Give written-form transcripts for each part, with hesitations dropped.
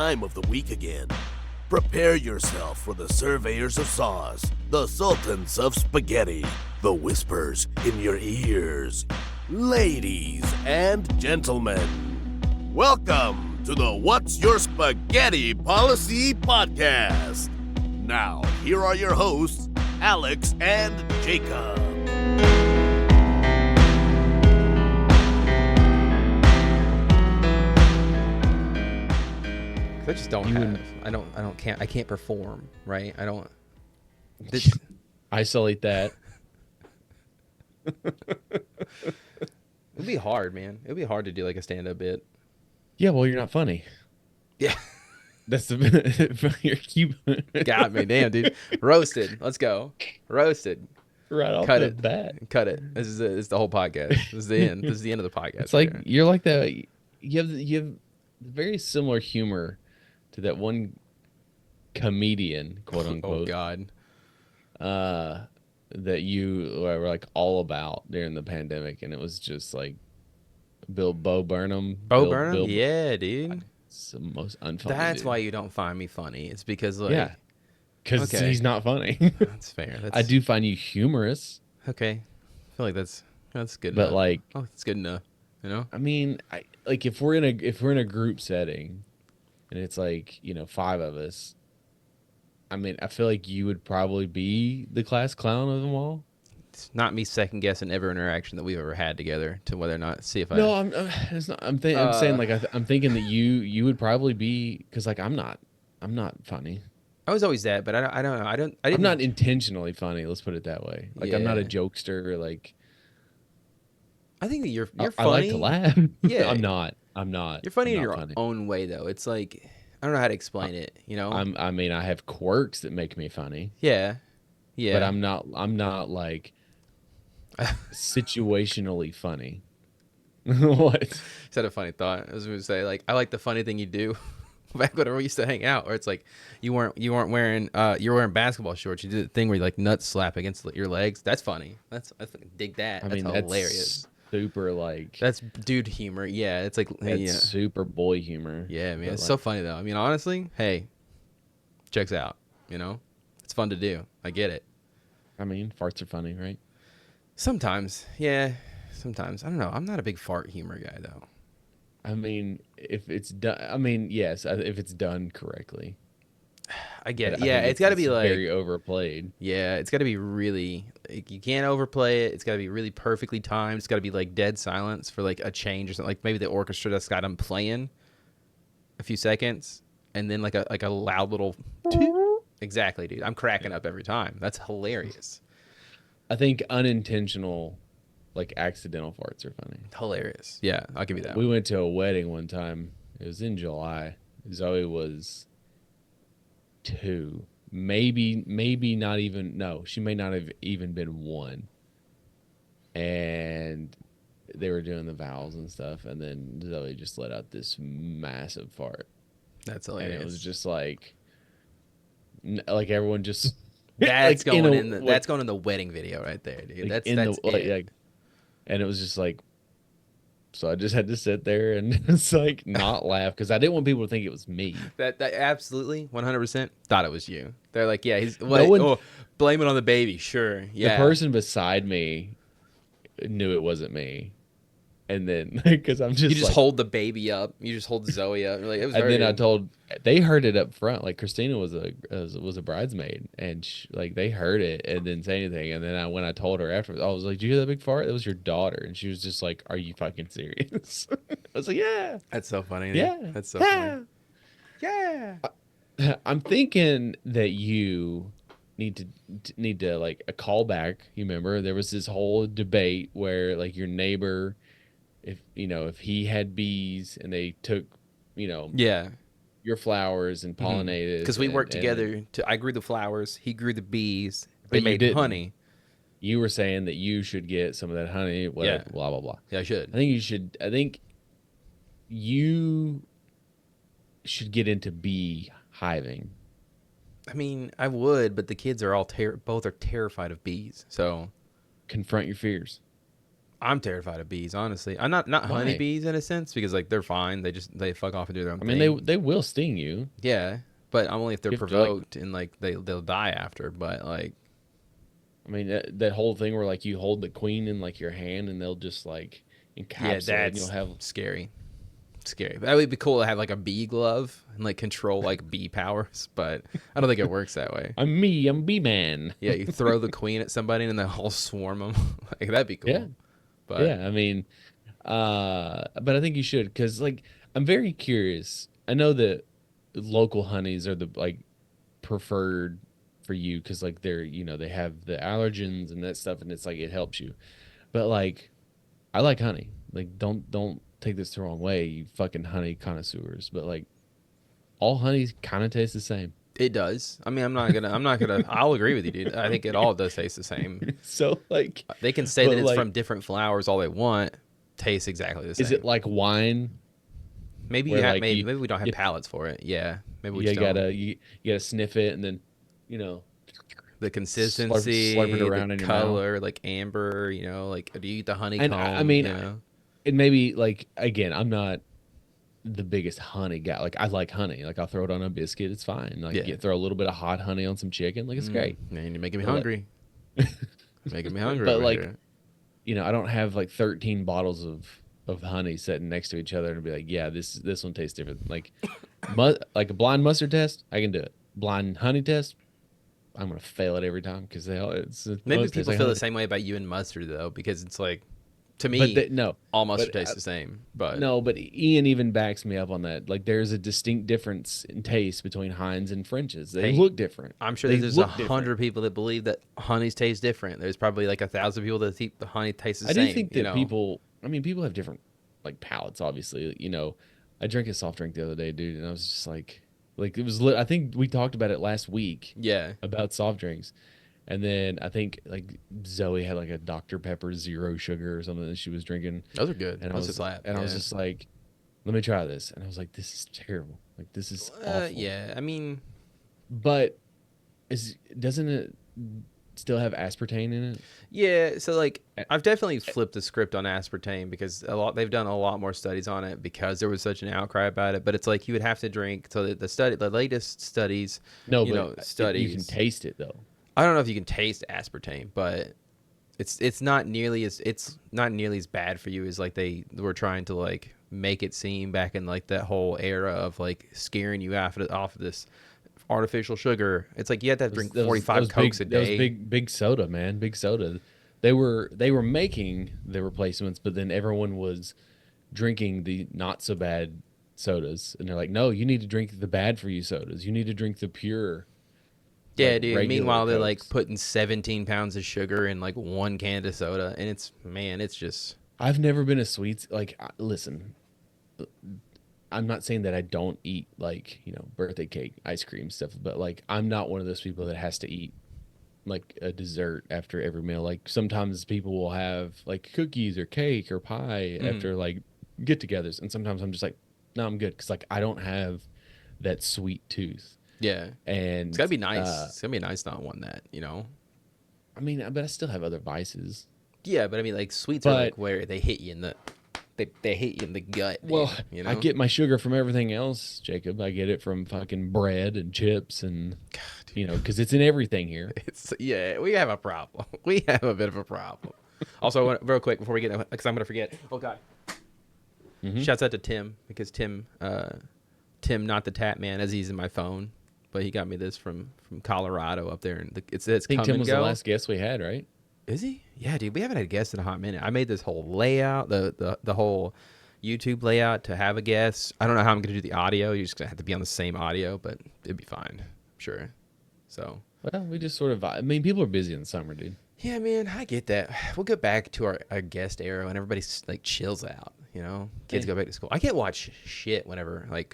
time of the week again. Prepare yourself for the surveyors of sauce, the sultans of spaghetti, the whispers in your ears. Ladies and gentlemen, welcome to the What's Your Spaghetti Policy podcast. Now, here are your hosts, Alex and Jakub. I just don't I can't perform, right? I don't. Isolate that. It'd be hard, man. It'd be hard to do like a stand-up bit. Yeah, well, you're not funny. Yeah. That's the you're Got me, damn, dude. Roasted. Let's go. Roasted. right off Cut the it. bat. Cut it. This is the whole podcast. This is the end. This is the end of the podcast. It's like right you're like the you have very similar humor to that one comedian, quote here. unquote. Oh God. That you were like all about during the pandemic, and it was just like Bo Burnham. Burnham? Yeah, dude. It's the most unfunny. That's dude. why you don't find me funny. It's because like Yeah, because Okay. he's not funny. That's fair. That's I do find you humorous, okay. I feel like that's good but enough. like, Oh, that's good enough. You know? I mean, if we're in a group setting, and it's like, 5 of us. I mean, I feel like you would probably be the class clown of them all. It's not me second guessing every interaction that we've ever had together to whether or not see if I. No, it's not. I'm saying like I'm thinking that you would probably be, because like I'm not funny. I was always that, but I don't know. I didn't. I'm not intentionally funny. Let's put it that way. Like I'm not a Yeah. jokester. Like I think that you're I funny. like to laugh. Yeah. I'm not. You're funny I'm in not your funny. own way, though. It's like I don't know how to explain it. You know? I mean, I have quirks that make me funny. Yeah. Yeah. But I'm not like situationally funny. What? Is that a funny thought? I was going to say, like, I like the funny thing you do back when we used to hang out, where it's like you weren't wearing you were wearing basketball shorts. You did the thing where you like nuts slap against your legs. That's funny. I fucking dig that. I That's mean, hilarious. that's super like That's dude humor. Yeah, it's like that's yeah. super boy humor. Yeah, man, But, it's like, so funny though. I mean, honestly, hey, checks out. You know, it's fun to do. I get it. I mean, farts are funny, right? Sometimes, yeah. Sometimes I don't know. I'm not a big fart humor guy though. I mean, if it's done, I mean, yes, if it's done correctly. I get it. But I Yeah, think it's got to be like very overplayed. yeah, it's got to be really like, you can't overplay it. It's got to be really perfectly timed. It's got to be like dead silence for like a change or something. Like maybe the orchestra just got them playing a few seconds, and then like a loud little. Exactly, dude. I'm cracking up every time. That's hilarious. I think unintentional, like accidental farts are funny. Hilarious. Yeah, I'll give you that. We went to a wedding one time. It was in July. Zoe was 2, maybe not even. No, she may not have even been 1. And they were doing the vows and stuff, and then Zoe just let out this massive fart, That's hilarious. and it was just like everyone just. That's like, going like, that's going in the wedding video right there, dude. like, That's in that's the it. like, and it was just like. So I just had to sit there and it's like not laugh, because I didn't want people to think it was me. That absolutely 100% thought it was you. They're like, yeah, he's blame it on the baby. Sure, yeah. The person beside me knew it wasn't me, and then because I'm just You just like, hold the baby up. You just hold Zoe up. You're like, it was. and then very- they heard it up front. Like Christina was a bridesmaid, and like they heard it and didn't say anything. And then when I told her after, I was like, "Did you hear that big fart? That was your daughter." And she was just like, "Are you fucking serious?" I was like, "Yeah, That's so funny. yeah, That's so funny. Yeah. I'm thinking that you need to like a callback. You remember there was this whole debate where like your neighbor, if he had bees and they took, Yeah. your flowers and pollinated, Because we worked and together. I grew the flowers. He grew the bees. They you made didn't. honey. You were saying that you should get some of that honey, whatever, Yeah. blah blah blah. Yeah, I should. I think you should get into bee hiving. I mean, I would, but the kids are all both are terrified of bees. So Confront your fears. I'm terrified of bees, honestly. I'm not Why? honeybees in a sense because like they're fine. They fuck off and do their own I mean, thing. they will sting you. Yeah, but only if they're You have to like. provoked and like they'll die after. But like, I mean, that whole thing where like you hold the queen in like your hand and they'll just like yeah, encapsulate and you'll that's have. scary. Scary. That would be cool to have like a bee glove and like control like bee powers, but I don't think it works that way. I'm Bee Man. Yeah, you throw the queen at somebody and then they'll swarm them. Like that'd be Yeah, cool. But yeah. I mean, but I think you should because like I'm very curious. I know that local honeys are the like preferred for you because like they're they have the allergens and that stuff and it's like it helps you. But like I like honey. Like don't take this the wrong way, you fucking honey connoisseurs. But like all honeys kind of taste the same. it does. I mean, I'm not gonna. I'll agree with you, dude. I think it all does taste the same. So like, They can say that but it's like, from different flowers all they want. Tastes exactly the is it same. like wine Maybe where like maybe we don't have palates for it. Yeah, maybe we you just don't. gotta you gotta sniff it and then you know The slurp it consistency, the around in your mouth. color, like amber. Like do you eat the And I honeycomb? mean, it maybe like again, I'm not the biggest honey guy. Like I like honey. Like I'll throw it on a biscuit. It's fine. Like Yeah. throw a little bit of hot honey on some chicken. Like it's great. Man, you're making me But like, hungry. Making me hungry but over like here. I don't have like 13 bottles of honey sitting next to each other and be like, yeah, this one tastes different. Like like a blind mustard test, I can do it. Blind honey test, I'm gonna fail it every time because it Maybe most tastes people like feel the honey. same way about you and mustard though, because it's like, to But me, no, all but mustard tastes the same. But no, but Ian even backs me up on that. Like there's a distinct difference in taste between Heinz and French's. They hey, look different. I'm sure They that there's look different. 100 people that believe that honeys taste different. There's probably like 1,000 people that think the honey tastes the I do same. think that people. I mean, people have different like palates. Obviously, I drank a soft drink the other day, dude, and I was just like it was. I think we talked about it last week Yeah, about soft drinks, and then I think like Zoe had like a Dr Pepper zero sugar or something that she was drinking, those are good. and I Those was are slap. and I was Yeah. just like, let me try this, and I was like, this is terrible. Like this is awful. Yeah. I mean, But doesn't it still have aspartame in it? yeah. So like, Uh, I've definitely flipped the script on aspartame because they've done a lot more studies on it because there was such an outcry about it. But it's like you would have to drink. So the latest studies, No, you but know, you can studies. taste it though. I don't know if you can taste aspartame, but it's not nearly as bad for you as like they were trying to like make it seem back in like that whole era of like scaring you off of this artificial sugar. It's like you had to drink 45 Cokes a That was day. big soda, man. Big soda. They were making the replacements, but then everyone was drinking the not so bad sodas, and they're like, no, you need to drink the bad for you sodas. You need to drink the pure, Yeah, like dude. regular Meanwhile, they're like Cokes. putting 17 pounds of sugar in like one can of soda, and it's just I've never been a sweets like. Listen, I'm not saying that I don't eat like birthday cake, ice cream stuff, but like I'm not one of those people that has to eat like a dessert after every meal. Like sometimes people will have like cookies or cake or pie mm, after like get-togethers, and sometimes I'm just like, no, I'm good because like I don't have that sweet tooth. yeah. It's And gotta be nice. It's gonna be nice not wanting that. I mean, but I still have other vices. Yeah, but I mean, like sweets are But like where they hit you in the they hit you in the gut, well, dude. You I know? get my sugar from everything else, Jacob. I get it from fucking bread and chips and because it's in everything here. It's yeah, we have a problem. We have a bit of a problem. Also, real quick before we get, because I'm gonna forget. Oh God! Mhm. Shouts out to Tim because Tim, not the Tap Man, as he's in my phone, but he got me this from Colorado up there, and it says I think come Tim and was go. the last guest we had, right? Is he? Yeah, dude. We haven't had a guest in a hot minute. I made this whole layout, the whole YouTube layout to have a guest. I don't know how I'm gonna do the audio. You're just gonna have to be on the same audio, but it'd be fine, I'm sure. So. Well, we just sort of. I mean, people are busy in the summer, dude. Yeah, man, I get that. We'll go back to our guest era when everybody's like chills out, Kids Yeah. go back to school. I can't watch shit whenever like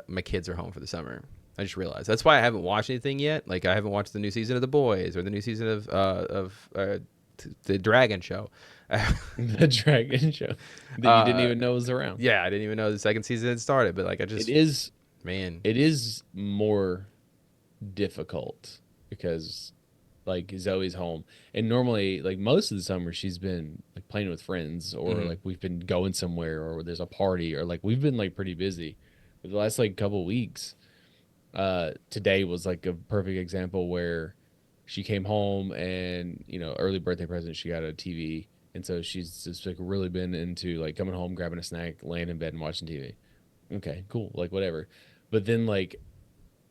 my kids are home for the summer. I just realized that's why I haven't watched anything yet. Like I haven't watched the new season of The Boys or the new season of the Dragon Show. The Dragon Show that you didn't even know was around. Yeah, I didn't even know the second season had started, but like I It just is. man, It is more difficult because Like Zoe's home, and normally, like most of the summer, she's been like playing with friends, or like we've been going somewhere, or there's a party, or like we've been like pretty busy. But the last like couple weeks, today was like a perfect example where she came home and early birthday present, she got a TV, and so she's just like really been into like coming home, grabbing a snack, laying in bed, and watching TV. Okay, cool, like whatever. But then like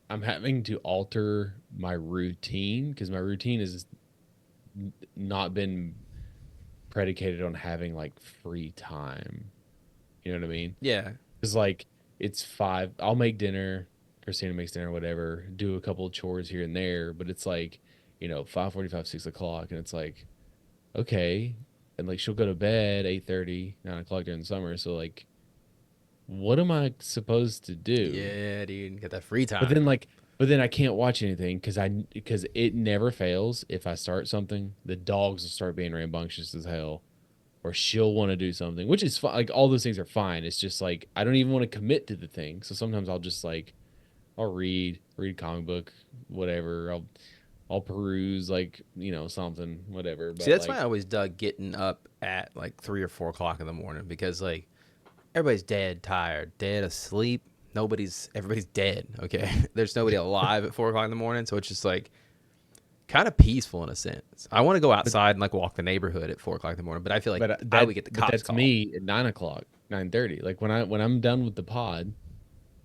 I'm having to alter my routine because my routine has not been predicated on having like free time. You know what I mean? Yeah. It's like it's 5. I'll make dinner. Christina makes dinner, whatever. Do a couple of chores here and there, but it's like 5:45, 6 o'clock, and it's like okay, and like she'll go to bed 8:30, 9 o'clock during the summer. So like, what am I supposed to do? Yeah, dude. Get that free time. But then like, but then I can't watch anything because it never fails. If I start something, the dogs will start being rambunctious as hell, or she'll want to do something, which is fine. Like all those things are fine. It's just like I don't even want to commit to the thing. So sometimes I'll just like I'll read a comic book, whatever. I'll peruse like something, whatever. But See, that's like, why I always dug getting up at like 3 or 4 o'clock in the morning because like everybody's dead, tired, dead asleep. Everybody's dead. Okay, there's nobody alive at 4 o'clock in the morning, so it's just like kind of peaceful in a sense. I want to go outside and like walk the neighborhood at 4 o'clock in the morning, but I feel like I would get the cops that's call. me at 9 o'clock, 9:30. Like when I'm done with the pod,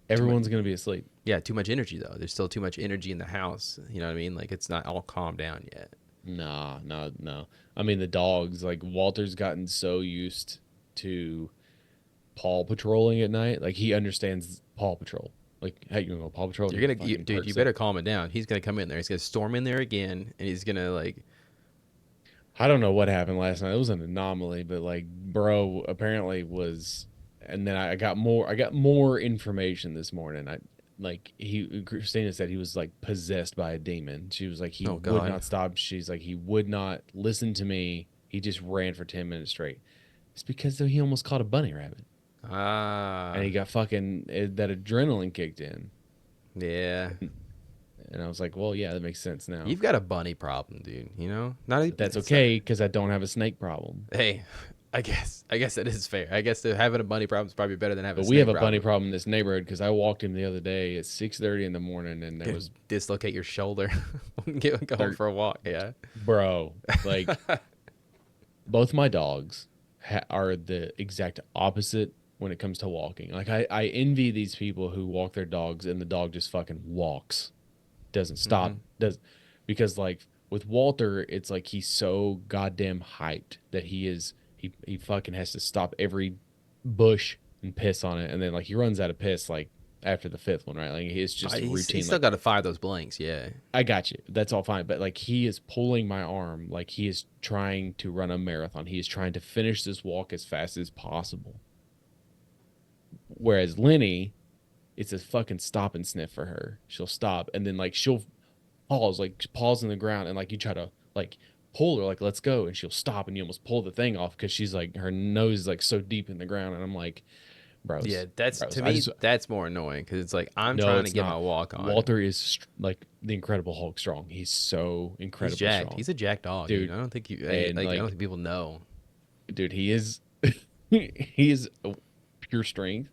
everyone's gonna be asleep. Yeah, too much energy though. There's still too much energy in the house. You know what I mean? Like it's not all calmed down yet. Nah, no, no. I mean the dogs. Like Walter's gotten so used to Paw patrolling at night. Like he understands Paw Patrol. Like, hey, you gonna go Paw Patrol? Dude, you better calm it down. He's gonna come in there. He's gonna storm in there again, and he's gonna like. I don't know what happened last night. It was an anomaly, but like, bro, apparently was. And then I got more information this morning. Christina said he was like possessed by a demon. She was like he would not stop. She's like he would not listen to me. He just ran for 10 minutes straight. It's because he almost caught a bunny rabbit. And he got that adrenaline kicked in. Yeah. And I was like, well, yeah, that makes sense now. You've got a bunny problem, dude. That's okay because I don't have a snake problem. Hey, I guess that is fair. I guess having a bunny problem is probably better than having. But we have a bunny problem in this neighborhood because I walked him the other day at 6:30 in the morning, and there was dislocate your shoulder, going for a walk. Yeah, bro. Like both my dogs are the exact opposite when it comes to walking. Like I envy these people who walk their dogs and the dog just fucking walks, doesn't stop, because like with Walter, it's like he's so goddamn hyped that he fucking has to stop every bush and piss on it, and then like he runs out of piss like after the 5th one, right? Like it's just a routine. He's still got to fire those blanks, yeah. I got you. That's all fine. But like he is pulling my arm, like he is trying to run a marathon. He is trying to finish this walk as fast as possible. Whereas Lenny, it's a fucking stop and sniff for her. She'll stop and then like she'll pause in the ground, and like you try to like pull her like let's go, and she'll stop and you almost pull the thing off because she's like her nose is like so deep in the ground, and I'm like, bros. Yeah, to me that's more annoying because it's like I'm trying to get my walk on. Walter is like the Incredible Hulk strong. He's so incredibly strong. He's a jacked dog, dude. I don't think I don't think people know. Dude, he is he is pure strength,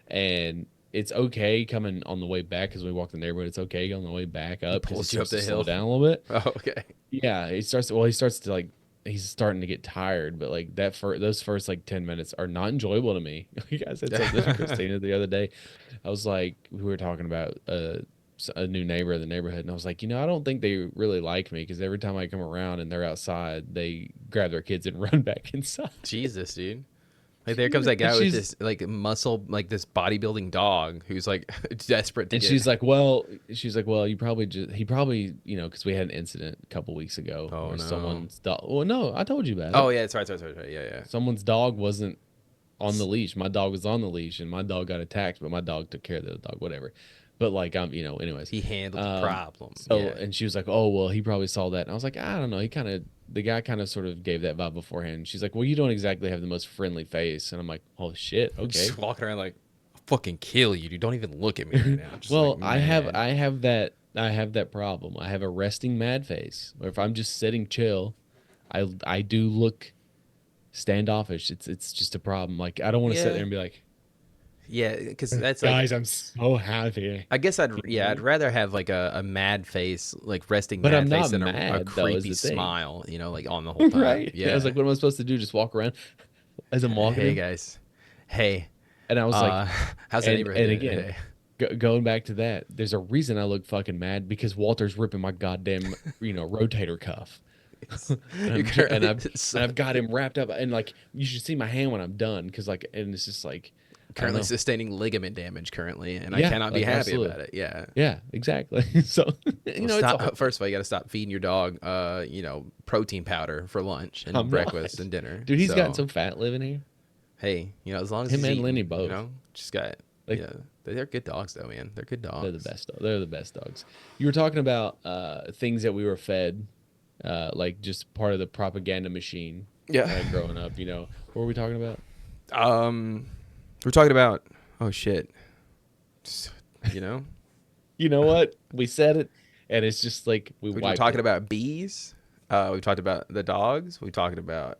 and it's okay coming on the way back because we walk the neighborhood. It's okay on the way back up. He pulls you up the hill down a little bit. Oh, okay. Yeah, he starts to like he's starting to get tired, but like those first like 10 minutes are not enjoyable to me. You guys said something to Christina the other day. I was like, we were talking about a new neighbor in the neighborhood, and I was like, I don't think they really like me because every time I come around and they're outside, they grab their kids and run back inside. Jesus, dude. Like there comes that guy with this like muscle, like this bodybuilding dog who's like desperate to. And she's like, well, he probably because we had an incident a couple weeks ago. Oh no. Someone's dog. Well, no, I told you about it. Oh yeah, that's right. Yeah. Someone's dog wasn't on the leash. My dog was on the leash, and my dog got attacked, but my dog took care of the dog. Whatever. But like anyways, he handled the problem. So and she was like, oh well, he probably saw that, and I was like, I don't know. The guy kind of sort of gave that vibe beforehand. She's like, well, you don't exactly have the most friendly face, and I'm like, oh shit, okay. Just walking around like, I'll fucking kill you, dude. Don't even look at me right now. Well, like, I have that I have that problem. I have a resting mad face. Or if I'm just sitting chill, I do look standoffish. It's just a problem. Like I don't want to sit Yeah. there and be like, Yeah, because that's like guys, I'm so happy. I guess You know? I'd rather have like a mad face, like resting But mad I'm face not than a mad though, is creepy the thing. smile, like on the whole time. Right? I was Yeah. like, what am I supposed to do? Just walk around as I'm walking Hey in? guys. Hey. And I was like, Uh how's the neighborhood and doing again, today? going back to that, there's a reason I look fucking mad because Walter's ripping my goddamn, rotator cuff. It's, And you're I'm tr- and currently I've got him wrapped up and like you should see my hand when I'm done because like and it's just like I don't currently know. sustaining ligament damage currently, and I Yeah, cannot be like happy absolutely. about it. Yeah. Yeah, exactly. So Well, it's a stop. First of all, you got to stop feeding your dog, protein powder for lunch and I'm breakfast not. and dinner. Dude, he's gotten So, so fat living here. hey, as long as Him he's and Lenny eating, both. just got, Like yeah, they're good dogs though, man. They're good they're the dogs. best. They're the best dogs. You were talking about things that we were fed, like just part of the propaganda machine. Yeah. Growing up, what were we talking about? We're talking about, oh shit, you know, You know what? We said it, and it's just like we we were wiped talking it. about bees. We've talked about the dogs. We talked about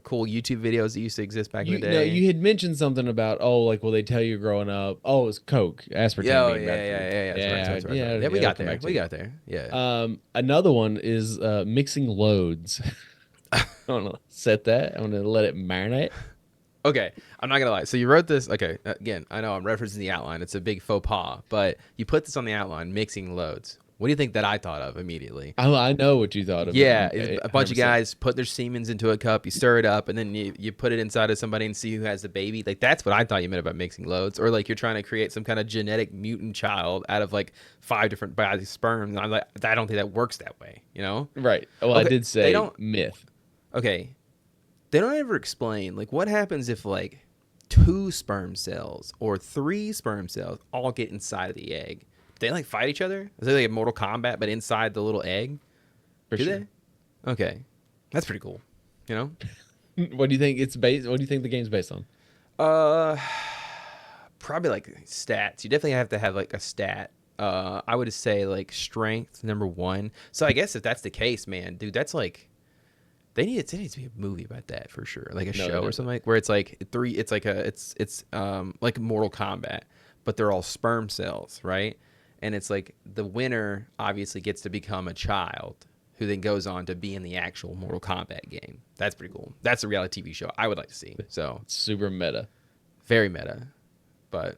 cool YouTube videos that used to exist back in the You know, day. you had mentioned something about like, will they tell you growing up? Oh, it's Coke, aspartame Yeah, oh, being bad for you. yeah. That's right. That's right. Yeah, Yeah, we it'll got come there. back to We you. got there. Yeah. Another one is mixing loads. I'm gonna set that. I'm gonna let it marinate. Okay, I'm not gonna lie. So you wrote this. Okay, again, I know I'm referencing the outline. It's a big faux pas, but you put this on the outline, mixing loads. What do you think that I thought of immediately? I know what you thought of Yeah, it. a bunch of 100%. guys put their semens into a cup, you stir it up, and then you put it inside of somebody and see who has the baby. Like that's what I thought you meant about mixing loads, or like you're trying to create some kind of genetic mutant child out of like 5 different body sperms. And I'm like, I don't think that works that way. Right. Well, I Okay, did they say don't. myth. Okay, they don't ever explain like what happens if like 2 sperm cells or 3 sperm cells all get inside of the egg. They like fight each other? Is it like a Mortal Kombat but inside the little egg? For Do sure. they? Okay, that's pretty cool. You know? What do you think it's based? What do you think the game's based on? Uh, probably like stats. You definitely have to have like a stat. I would say like strength number 1. So I guess if that's the case, man, dude, that's like. There needs to be a movie about that for sure, like a show or something like where it's like 3. It's like it's like Mortal Kombat, but they're all sperm cells, right? And it's like the winner obviously gets to become a child who then goes on to be in the actual Mortal Kombat game. That's pretty cool. That's a reality TV show I would like to see. So It's super meta. very meta, but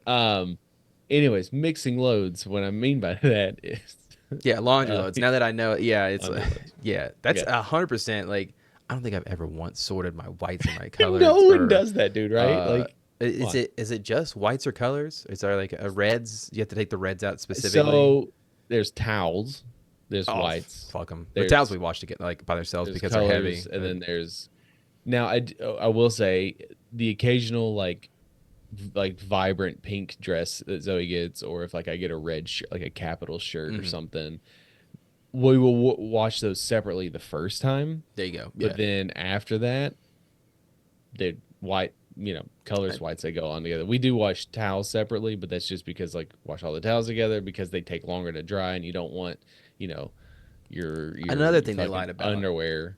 Anyways, mixing loads. What I mean by that is, yeah, laundry loads. Now that I know, yeah, it's laundry loads. yeah, that's Yeah. 100% like. I don't think I've ever once sorted my whites and my colors. no one or, does that, dude. Right? Like, is it just whites or colors? Is there like a reds? You have to take the reds out specifically. so there's towels, there's Oh, whites, fuck them. The there's- towels we wash to get like by themselves there's because colors, they're heavy. and then there's. Now I will say the occasional like vibrant pink dress that Zoe gets, or if like I get a red shirt, like a Capital shirt or something, we will wash those separately the first time. There you go. But Yeah. then after that, they're white, colors whites they go on together. We do wash towels separately, but that's just because like wash all the towels together because they take longer to dry and you don't want, your Another thing they fucking lied about. underwear.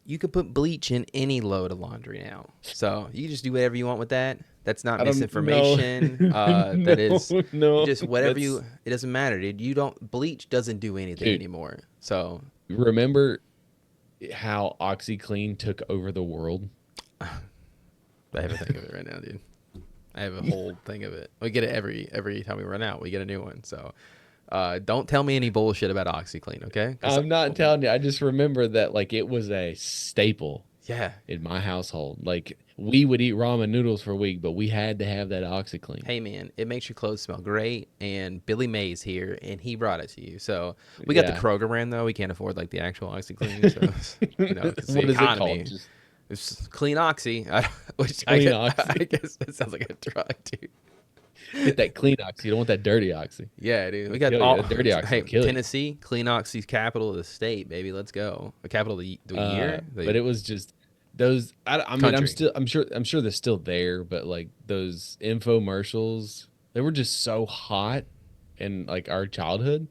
You could put bleach in any load of laundry now, so you can just do whatever you want with that. That's not I don't- misinformation. no. That is no, just whatever that's- you. It doesn't matter, dude. You don't bleach doesn't do anything Dude. anymore. So Remember how OxyClean took over the world? I have a thing of it right now, dude. I have a whole thing of it. We get it every time we run out. We get a new one. So don't tell me any bullshit about OxyClean, okay? I'm not telling you. I just remember that like it was a staple Yeah. in my household. Like we would eat ramen noodles for a week, but we had to have that OxyClean. Hey man, it makes your clothes smell great. And Billy May's here, and he brought it to you. So we got the Yeah. Kroger brand though. We can't afford like the actual OxyClean. So it's the What is it economy. called? Just It's Clean Oxy, which Clean I Oxy. guess that sounds like a drug, dude. get that clean oxy. You don't want that dirty oxy. Yeah, dude. We got kill you. all The dirty oxy Hey, will kill you. Tennessee, Clean Oxy's capital of the state, baby. Let's go. The capital of the year. But it was just those. I mean, Country. I'm sure they're still there, but like those infomercials, they were just so hot in like our childhood.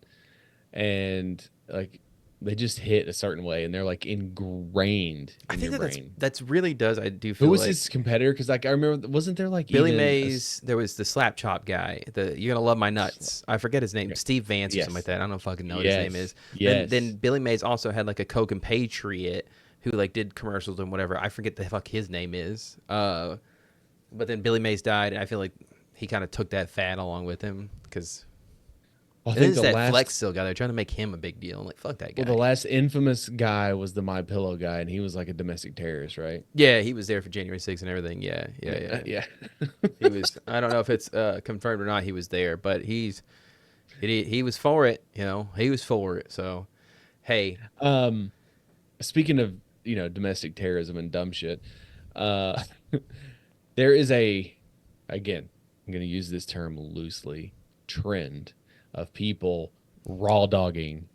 and like they just hit a certain way, and they're like ingrained I in think your that brain. that's really does. I do Who feel was like his competitor? Because like I remember, wasn't there like Billy even Mays. There was the slap chop guy. The You're Gonna Love My Nuts. I forget his name. Okay. Steve Vance or something like Yes, that. I don't know fucking know what his name is. Then yes. Billy Mays also had like a Coke and Patriot who like did commercials and whatever. I forget the fuck his name is. But then Billy Mays died, and I feel like he kind of took that fad along with him because. I And then think it's the that last Flex still guy. They're trying to make him a big deal. I'm like, fuck that guy. well, the last infamous guy was the My Pillow guy, and he was like a domestic terrorist, right? Yeah, he was there for January 6th and everything. Yeah. Yeah. He was. I don't know if it's confirmed or not. He was there, but he was for it. You know, he was for it. So, hey, Speaking of domestic terrorism and dumb shit, uh, there is again, I'm going to use this term loosely, trend of people raw dogging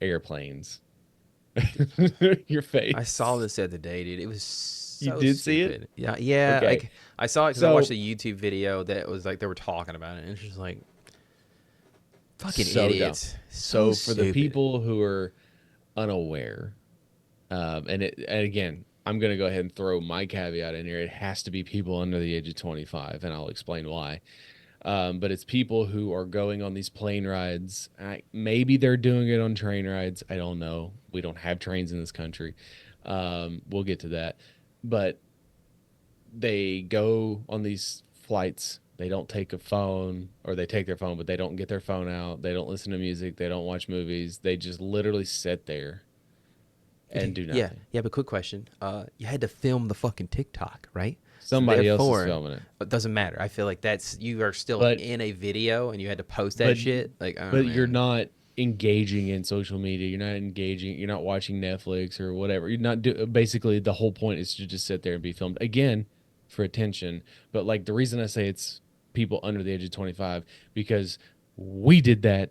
airplanes. Your face. I saw this the other day, dude. It was so You did see it? stupid. Yeah. Okay. Like I saw it because I So- watched a YouTube video that was like they were talking about it, and it's just like fucking So dumb. idiots. So for the stupid. people who are unaware, and again, I'm going to go ahead and throw my caveat in here. It has to be people under the age of 25, and I'll explain why. But it's people who are going on these plane rides. Maybe they're doing it on train rides. I don't know. We don't have trains in this country. We'll get to that. But they go on these flights. They don't take a phone, or they take their phone, but they don't get their phone out. They don't listen to music. They don't watch movies. They just literally sit there and do nothing. Yeah, but quick question. You had to film the fucking TikTok, right? Somebody else Therefore, is filming it. It doesn't matter. I feel like you are still But- in a video and you had to post that but- shit. Like, I don't But know, you're man. not engaging in social media. You're not engaging. You're not watching Netflix or whatever. You're not basically the whole point is to just sit there and be filmed again for attention. But like the reason I say it's people under the age of 25 because we did that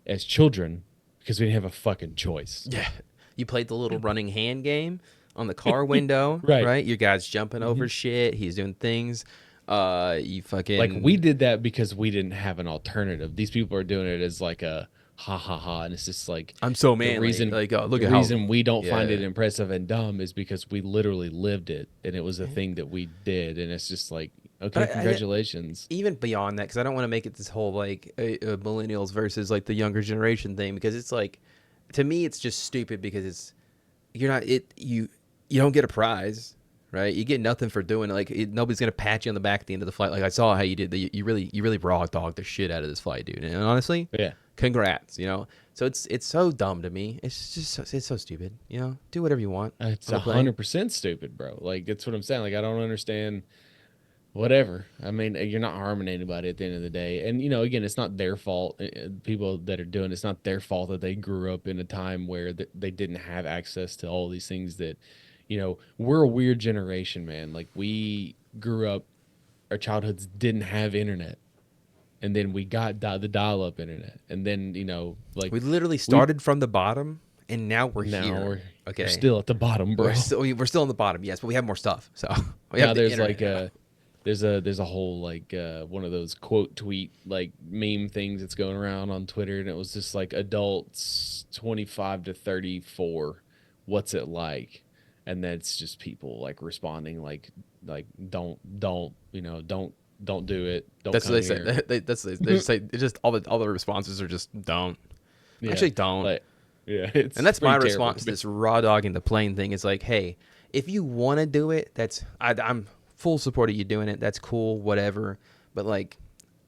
as children because we didn't have a fucking choice. Yeah. You played the little running hand game on the car window, Right. right? Your guy's jumping over shit. He's doing things. You fucking Like we did that because we didn't have an alternative. These people are doing it as like a ha ha ha, and it's just like I'm so the manly. reason. Like, oh, look the at how reason we don't find it Yeah. impressive and dumb is because we literally lived it, and it was a thing that we did, and it's just like okay, But congratulations. even beyond that, because I don't want to make it this whole like millennials versus like the younger generation thing, because it's like to me it's just stupid because you don't get a prize, right? You get nothing for doing it. Like nobody's gonna pat you on the back at the end of the flight. Like I saw how you did. You really raw dogged the shit out of this flight, dude. And honestly, Yeah. congrats. So it's so dumb to me. It's just it's so stupid. Do whatever you want. It's on the plane. 100% stupid, bro. Like that's what I'm saying. Like I don't understand. Whatever. I mean, you're not harming anybody at the end of the day. And again, it's not their fault. People that are doing it's not their fault that they grew up in a time where they didn't have access to all these things that, we're a weird generation, man. Like we grew up, our childhoods didn't have internet. And then we got the dial-up internet. And then, like We literally started from the bottom, and now we're now here. we're still at the bottom, bro. We're still on the bottom, yes, but we have more stuff. So we Now have the there's internet like now. there's a whole like one of those quote tweet like meme things that's going around on Twitter, and it was just like adults 25 to 34, what's it like? And that's just people like responding like don't do it. Don't That's come what they here. say. They just say it's just all the responses are just don't. Yeah, Actually, don't. like, yeah, it's And that's my pretty terrible response to to me. this raw dog in the plane thing. Is like, hey, if you want to do it, I'm full support of you doing it. That's cool, whatever. But like,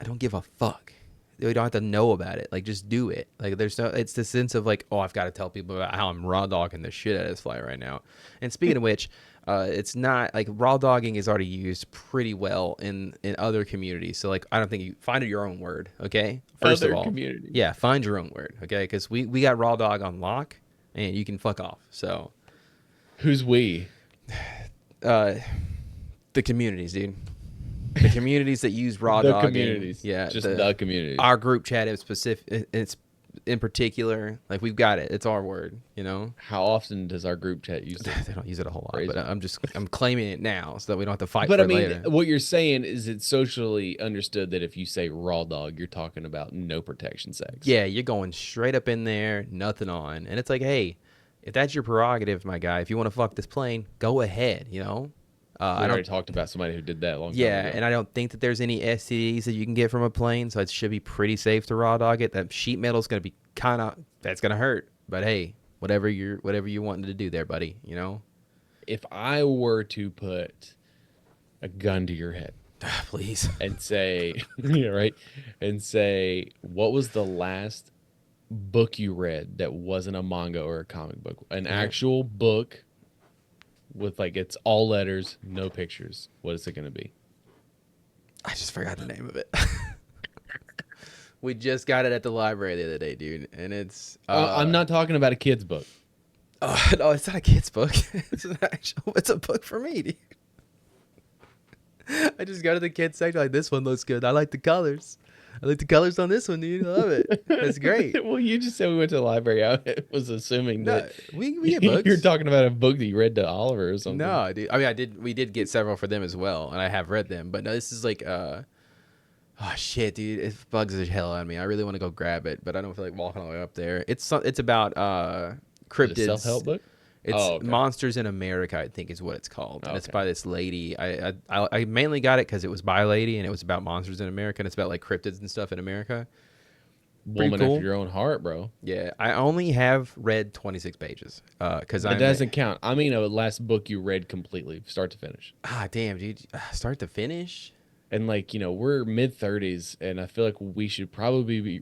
I don't give a fuck. You don't have to know about it. Like, just do it. Like, it's the sense of like, oh, I've got to tell people about how I'm raw dogging the shit out of this flight right now. And speaking of which, it's not like raw dogging is already used pretty well in other communities. So like, I don't think you find your own word. Okay. First Other of all, communities. yeah, find your own word. Okay. Because we got raw dog on lock, and you can fuck off. So Who's we? the communities, dude. The communities that use raw The dogging. communities. Yeah. Just the communities. Our group chat is specific. It's in particular, like we've got it. It's our word, you know. How often does our group chat use They it? don't use it a whole lot, Phrase. but I'm claiming it now so that we don't have to fight But for I it mean, later. what you're saying is it's socially understood that if you say raw dog, you're talking about no protection sex. Yeah, you're going straight up in there, nothing on, and it's like, hey, if that's your prerogative, my guy, if you want to fuck this plane, go ahead, you know. We I already don't. talked about somebody who did that a long time Yeah, ago. and I don't think that there's any STDs that you can get from a plane, so it should be pretty safe to raw dog it. That sheet metal's gonna be that's gonna hurt, but hey, whatever you wanting to do there, buddy, you know. If I were to put a gun to your head Please. and say, yeah, right, and say, what was the last book you read that wasn't a manga or a comic book? An actual book with like it's all letters, no pictures. What is it going to be? I just forgot the name of it. We just got it at the library the other day, dude, and it's. I'm not talking about a kid's book. No, it's not a kid's book. It's a book for me, dude. I just go to the kids section like, this one looks good. I like the colors. I like the colors on this one, dude. I love it. That's great. Well, you just said we went to the library. I was assuming No, that we get books. you're talking about a book that you read to Oliver or something. No, dude. I mean, we did get several for them as well, and I have read them. But no, this is like, oh shit, dude, it bugs the hell out of me. I really want to go grab it, but I don't feel like walking all the way up there. It's about cryptids. Is it a self-help book? It's Monsters in America, I think, is what it's called, and it's Okay. by this lady. I mainly got it because it was by a lady, and it was about monsters in America, and it's about like cryptids and stuff in America. Woman cool. after your own heart, bro. Yeah, I only have read 26 pages because That doesn't count. I mean, a last book you read completely, start to finish. damn, dude, start to finish. And like, we're mid-30s, and I feel like we should probably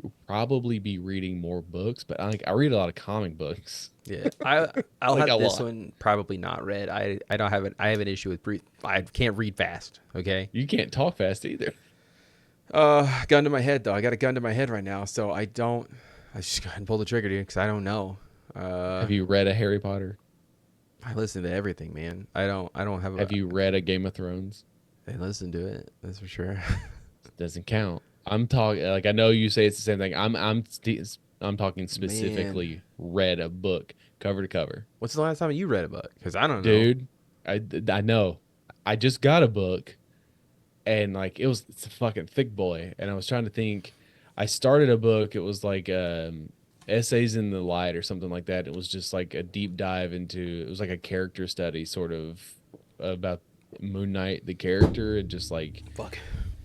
be reading more books. But I read a lot of comic books. Yeah, I'll Like have a this lot. one probably not read. I don't have it. I have an issue with I can't read fast. Okay. You can't talk fast either. Gun to my head though. I got a gun to my head right now, so I don't. I just go ahead and pull the trigger, dude, because I don't know. Have you read a Harry Potter? I listen to everything, man. I don't have. Have you read a Game of Thrones? I listen to it. That's for sure. Doesn't count. I'm talking like I know you say it's the same thing. I'm talking specifically read a book cover to cover. What's the last time you read a book? Because I don't know, Dude, I know. I just got a book, and like it's a fucking thick boy, and I was trying to think. I started a book. It was like Essays in the Light or something like that. It was just like a deep dive into. It was like a character study, sort of about Moon Knight, the character, and just like Fuck.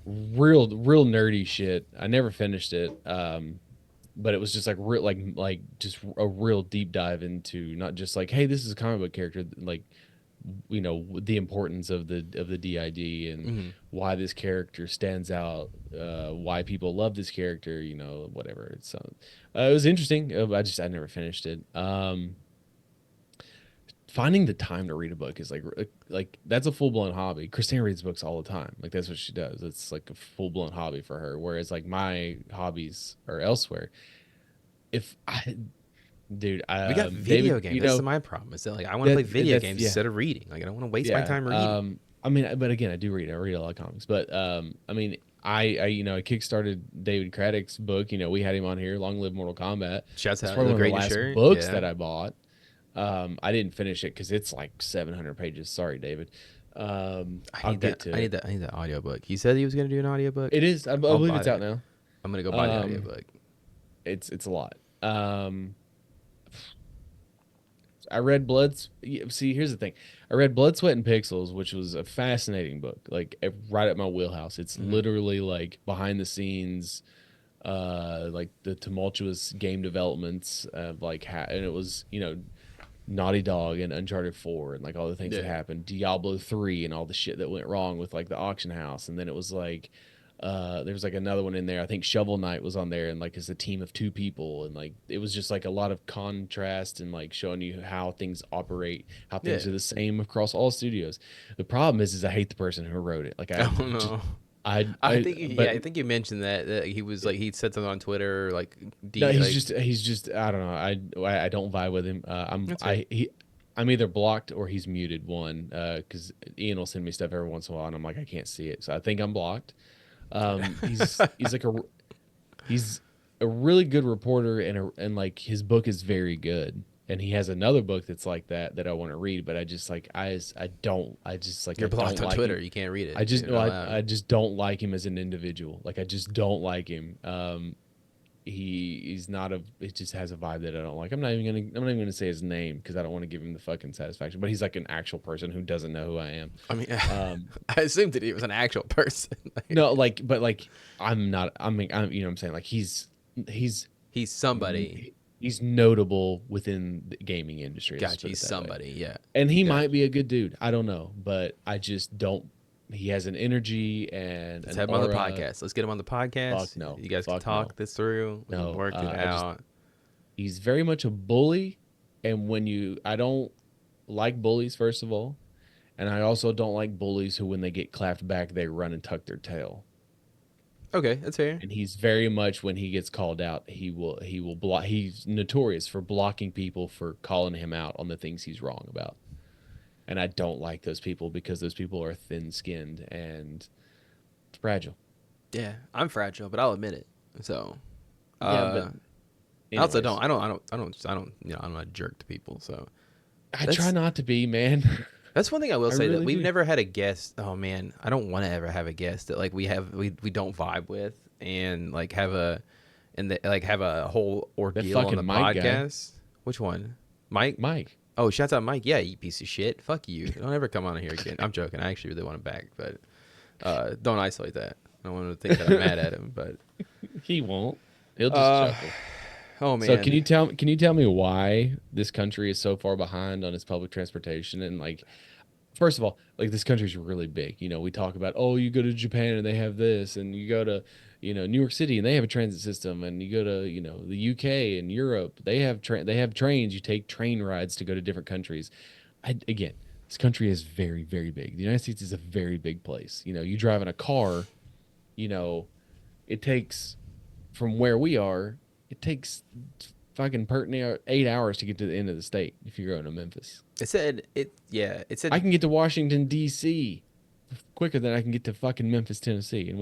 real nerdy shit. I never finished it. But it was just like real, like just a real deep dive into not just like, hey, this is a comic book character, like, the importance of the DID and why this character stands out, why people love this character, whatever. It's it was interesting. I never finished it. Finding the time to read a book is like that's a full-blown hobby. Christina reads books all the time. Like that's what she does. It's like a full-blown hobby for her. Whereas like my hobbies are elsewhere. Dude, We got video David, games. That's my problem. Is that like I want to play video games yeah. instead of reading. Like I don't want to waste my time reading. I mean, but again, I do read. I read a lot of comics. But I mean, I kickstarted David Craddock's book. We had him on here. Long Live Mortal Kombat. Shouts That's out probably to the one of the great last shirt. books Yeah. that I bought. I didn't finish it because it's like 700 pages. Sorry, David. I I'll need get that. to I it. need that. I need that audiobook. He said he was gonna do an audiobook. It is. I I'll believe buy it's out that. now. I'm gonna go buy the audiobook. It's a lot. I read See, here's the thing. I read Blood, Sweat, and Pixels, which was a fascinating book. Like right at my wheelhouse. It's literally like behind the scenes, like the tumultuous game developments of like and it was Naughty Dog and Uncharted 4 and like all the things that happened, Diablo 3 and all the shit that went wrong with like the auction house, and then it was like there was like another one in there. I think Shovel Knight was on there, and like it's a team of 2 people, and like it was just like a lot of contrast and like showing you how things operate, how things are the same across all studios. The problem is I hate the person who wrote it. Like I don't know. I think you mentioned that he was like he said something on Twitter or like no, he's just I don't know. I don't vibe with him. I'm either blocked or he's muted one because Ian will send me stuff every once in a while and I'm like I can't see it, so I think I'm blocked. He's like he's a really good reporter, and like his book is very good. And he has another book that's like that I want to read, but I just like I just like You're I don't blocked on like Twitter. him. You can't read it. I just You're no, not allowed. I just don't like him as an individual. Like I just don't like him. He's not a. It just has a vibe that I don't like. I'm not even gonna say his name because I don't want to give him the fucking satisfaction. But he's like an actual person who doesn't know who I am. I mean, Um, I assumed that he was an actual person. no, like, but like, I'm not. I mean, you know what I'm saying? Like he's He's somebody. he's notable within the gaming industry. Let's Gotcha. put it He's that way. somebody. Yeah. And he Gotcha. might be a good dude. I don't know, but I just don't. He has an energy and Let's an have him on the aura. podcast. Let's get him on the podcast. Fuck no. You guys can Fuck talk no. this through. We can No, work it out. he's very much a bully, and I don't like bullies first of all, and I also don't like bullies who, when they get clapped back, they run and tuck their tail. Okay, that's fair. And he's very much, when he gets called out, he will block. He's notorious for blocking people for calling him out on the things he's wrong about. And I don't like those people because those people are thin-skinned and fragile. Yeah, I'm fragile, but I'll admit it. So, Yeah, but I also anyways, don't. You know, I'm not a jerk to people. So I that's try not to be, man. that's one thing I will I say that really we've do. never had a guest. Oh man, I don't want to ever have a guest that like we don't vibe with and like have a whole ordeal on fucking the Mike guy. podcast. Which one, Mike? Mike. Oh, shouts out Mike. Yeah, you piece of shit. Fuck you. Don't ever come on here again. I'm joking. I actually really want him back, but don't isolate that. I don't want to think that I'm mad at him, but He won't. He'll just chuckle. oh man. So can you tell me why this country is so far behind on its public transportation? And like, first of all, like this country's really big. You know, we talk about, oh, you go to Japan and they have this, and you go to, you know, New York City and they have a transit system, and you go to, you know, the UK and Europe, they have trains. You take train rides to go to different countries. Again, this country is very, very big. The United States is a very big place. You know, you drive in a car, you know, it takes, from where we are, it takes fucking pertinent 8 hours to get to the end of the state if you're going to Memphis. It said it. Yeah, it said I can get to Washington D.C. quicker than I can get to fucking Memphis, Tennessee, and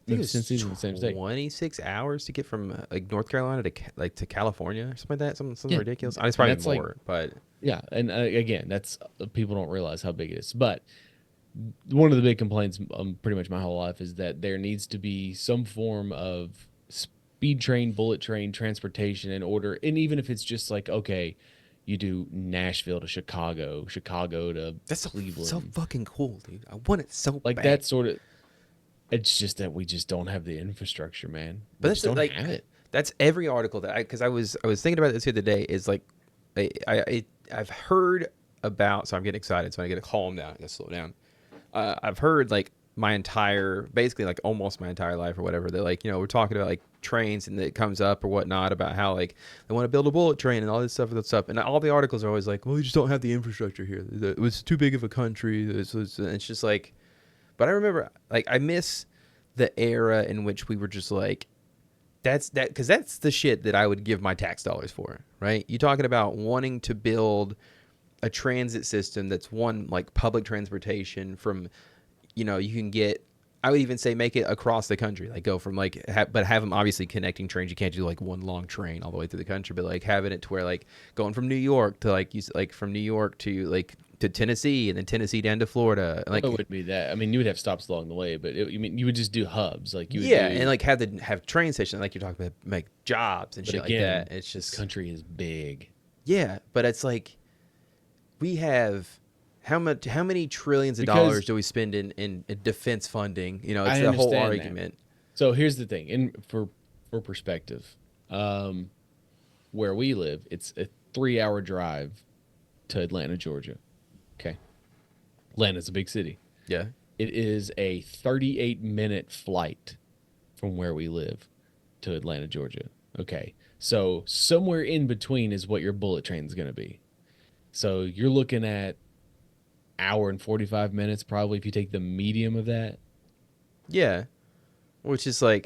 Memphis, Tennessee is in the same state. 26 hours to get from like North Carolina to California or something like that. Something Yeah. ridiculous. I mean, it's probably That's more, but Yeah, and again, that's people don't realize how big it is. But one of the big complaints, pretty much my whole life, is that there needs to be some form of speed train, bullet train transportation in order. And even if it's just like, okay, you do Nashville to Chicago, Chicago to that's Cleveland, so fucking cool, dude. I want it so like bad. that sort of. It's just that we just don't have the infrastructure, man. But We that's just don't like have it. that's every article that because I was thinking about this the other day is like I've heard about, so I'm getting excited, so I get to calm down, I gotta slow down. I've heard like basically like almost my entire life or whatever, that like, you know, we're talking about like trains and it comes up or whatnot about how like they want to build a bullet train and all this stuff, and all the articles are always like, well, we just don't have the infrastructure here. It was too big of a country. It's just like, but I remember like I miss the era in which we were just like, because that's the shit that I would give my tax dollars for, right? You talking about wanting to build a transit system that's one like public transportation from, you know, you can get, I would even say make it across the country, like go from like but have them obviously connecting trains. You can't do like one long train all the way through the country, but like having it to where like going from New York to like from New York to like to Tennessee, and then Tennessee down to Florida, like It would be that. I mean, you would have stops along the way, but you mean you would just do hubs, like you would yeah, do, and like have train stations, like you're talking about, make jobs and but shit again, like that. It's this just country is big. yeah, but it's like we have how many trillions of Because- dollars do we spend in defense funding? You know, it's I the whole understand that. argument. So here's the thing, for perspective, where we live, it's a 3-hour drive to Atlanta, Georgia. Okay, Atlanta's a big city. Yeah. It is a 38-minute flight from where we live to Atlanta, Georgia. Okay, so somewhere in between is what your bullet train is going to be. So you're looking at hour and 45 minutes probably if you take the medium of that. Yeah. Which is like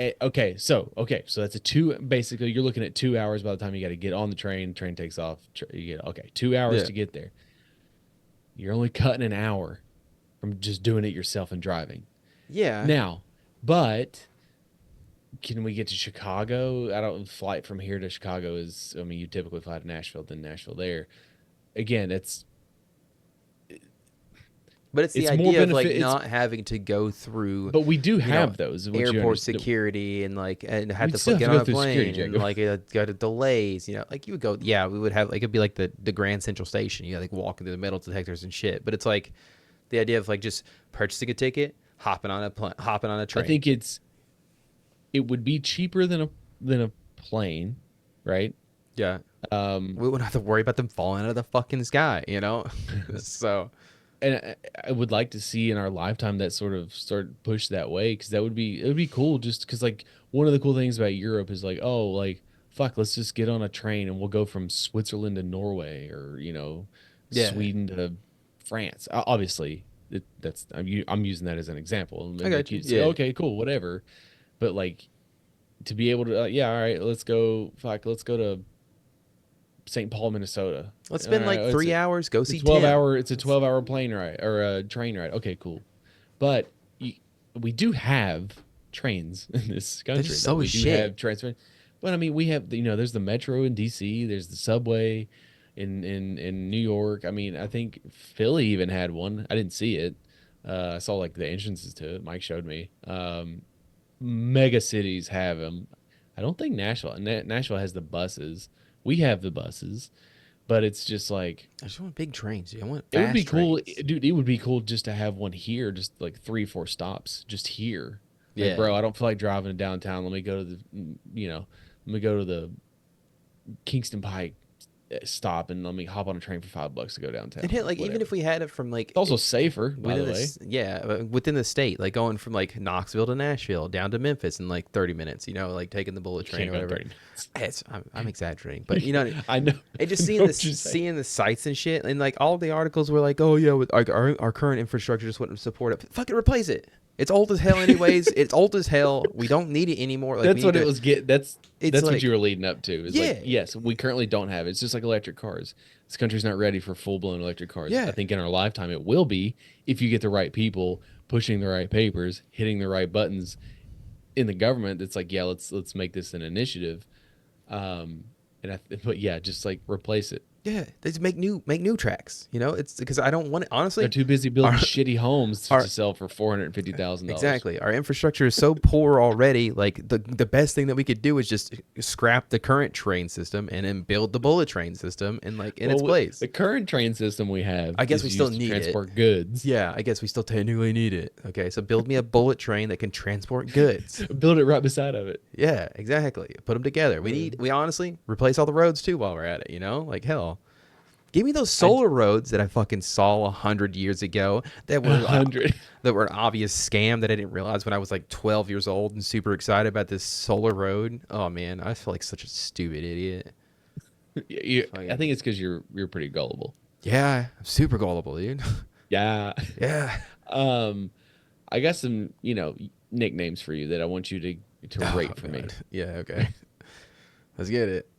So that's basically you're looking at 2 hours by the time you got to get on the train takes off, you get 2 hours Yeah. to get there. You're only cutting an hour from just doing it yourself and driving. yeah. Now, but can we get to Chicago? I don't. Flight from here to Chicago is. I mean, you typically fly to Nashville, then Nashville there. Again, But it's the it's more idea of like benefit. It's not having to go through, but we do you know, have those. Which you airport understand. security and like and We have to still have get to on go a through security, plane and Jacob. like got to delays. You know, like you would go. Yeah, we would have like it'd be like the Grand Central Station. You know, like walking through the metal detectors and shit. But it's like the idea of like just purchasing a ticket, hopping on a I train. think it would be cheaper than a plane, right? Yeah, Um, we wouldn't have to worry about them falling out of the fucking sky. You know, so and I would like to see in our lifetime that sort of start push that way because that would be it would be cool just because like one of the cool things about Europe is like oh like fuck let's just get on a train and we'll go from Switzerland to Norway or yeah, Sweden to France. Obviously that's I'm using that as an example and I make got you. you say Yeah, okay cool whatever, but like to be able to yeah all right let's go to St. Paul, Minnesota. let's All spend right, like 3 hours. Go it's see 12 Tim. hour. It's a 12-hour plane ride or a train ride. Okay, cool. But we do have trains in this They're country. just That so we as do shit. have transport. But I mean, we have there's the metro in DC. There's the subway in New York. I mean, I think Philly even had one. I didn't see it. I saw like the entrances to it. Mike showed me. Mega cities have them. I don't think Nashville has the buses. We have the buses, but it's just like I just want big trains. Dude. I want it would be fast cool, trains. dude. It would be cool just to have one here, just like 3, 4 stops, just here. Like, Yeah. bro, I don't feel like driving to downtown. Let me go to let me go to the Kingston Pike stop and let me hop on a train for $5 to go downtown. And hit Like, like even whatever. if we had it from like It's also safer, by within the way. within the state, like going from like Knoxville to Nashville down to Memphis in like 30 minutes, you know, like taking the bullet You train can't or go in whatever. 30 minutes. I'm exaggerating, but you know, I know. and just I seeing know this, what you're saying. seeing the sites and shit, and like all the articles were like, oh yeah, with our current infrastructure just wouldn't support it. Fucking replace it. It's old as hell, anyways. It's old as hell. We don't need it anymore. Like we That's need what to, it was. It's That's what like you were leading up to. Is like, yeah, yes, we currently don't have it. It's just like electric cars. This country's not ready for full blown electric cars. yeah. I think in our lifetime it will be if you get the right people pushing the right papers, hitting the right buttons in the government. That's like, yeah, let's make this an initiative. But yeah, just like replace it. Yeah, they just make new tracks. You know, it's because I don't want it. Honestly, They're too busy building our, shitty homes our to sell for $450,000. exactly. Our infrastructure is so poor already. Like the best thing that we could do is just scrap the current train system and then build the bullet train system and like in its place. The current train system we have, I guess we is still used to need it. transport goods. Yeah, I guess we still technically need it. Okay, so build me a bullet train that can transport goods. Build it right beside of it. Yeah, exactly. Put them together. We honestly replace all the roads too while we're at it. You know, like hell. Give me those solar roads that I fucking saw 100 years ago that were 100. that were an obvious scam that I didn't realize when I was like 12 years old and super excited about this solar road. Oh man, I feel like such a stupid idiot. I think it's because you're pretty gullible. Yeah, I'm super gullible, dude. Yeah. Yeah. I got some nicknames for you that I want you to rate for me. God. Yeah, okay. Let's get it.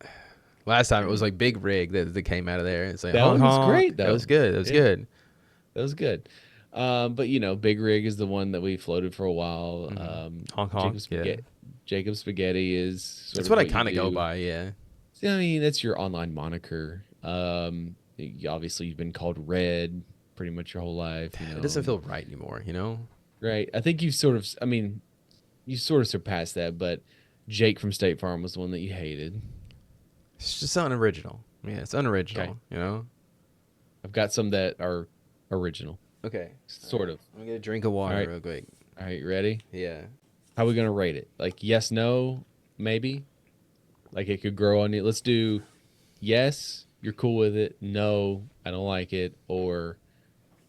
Last time it was like Big Rig that came out of there. It's like That honk, one was honk. great, though. That was good. That was Yeah. good. That was good. But Big Rig is the one that we floated for a while. Honk, honk. Jacob Spaghetti is sort That's of what I you kind of go do. by. Yeah. See, I mean, that's your online moniker. Obviously you've been called Red pretty much your whole life. It doesn't feel right anymore. You know. Right. I think you sort of surpassed that, but Jake from State Farm was the one that you hated. It's just unoriginal. Yeah, it's unoriginal. Okay. You know. I've got some that are original, Okay. sort of. I'm gonna get a drink of water All right. real quick. All right, you ready? Yeah. How are we gonna rate it? Like yes, no, maybe? Like it could grow on you. Let's do yes, you're cool with it. No, I don't like it. Or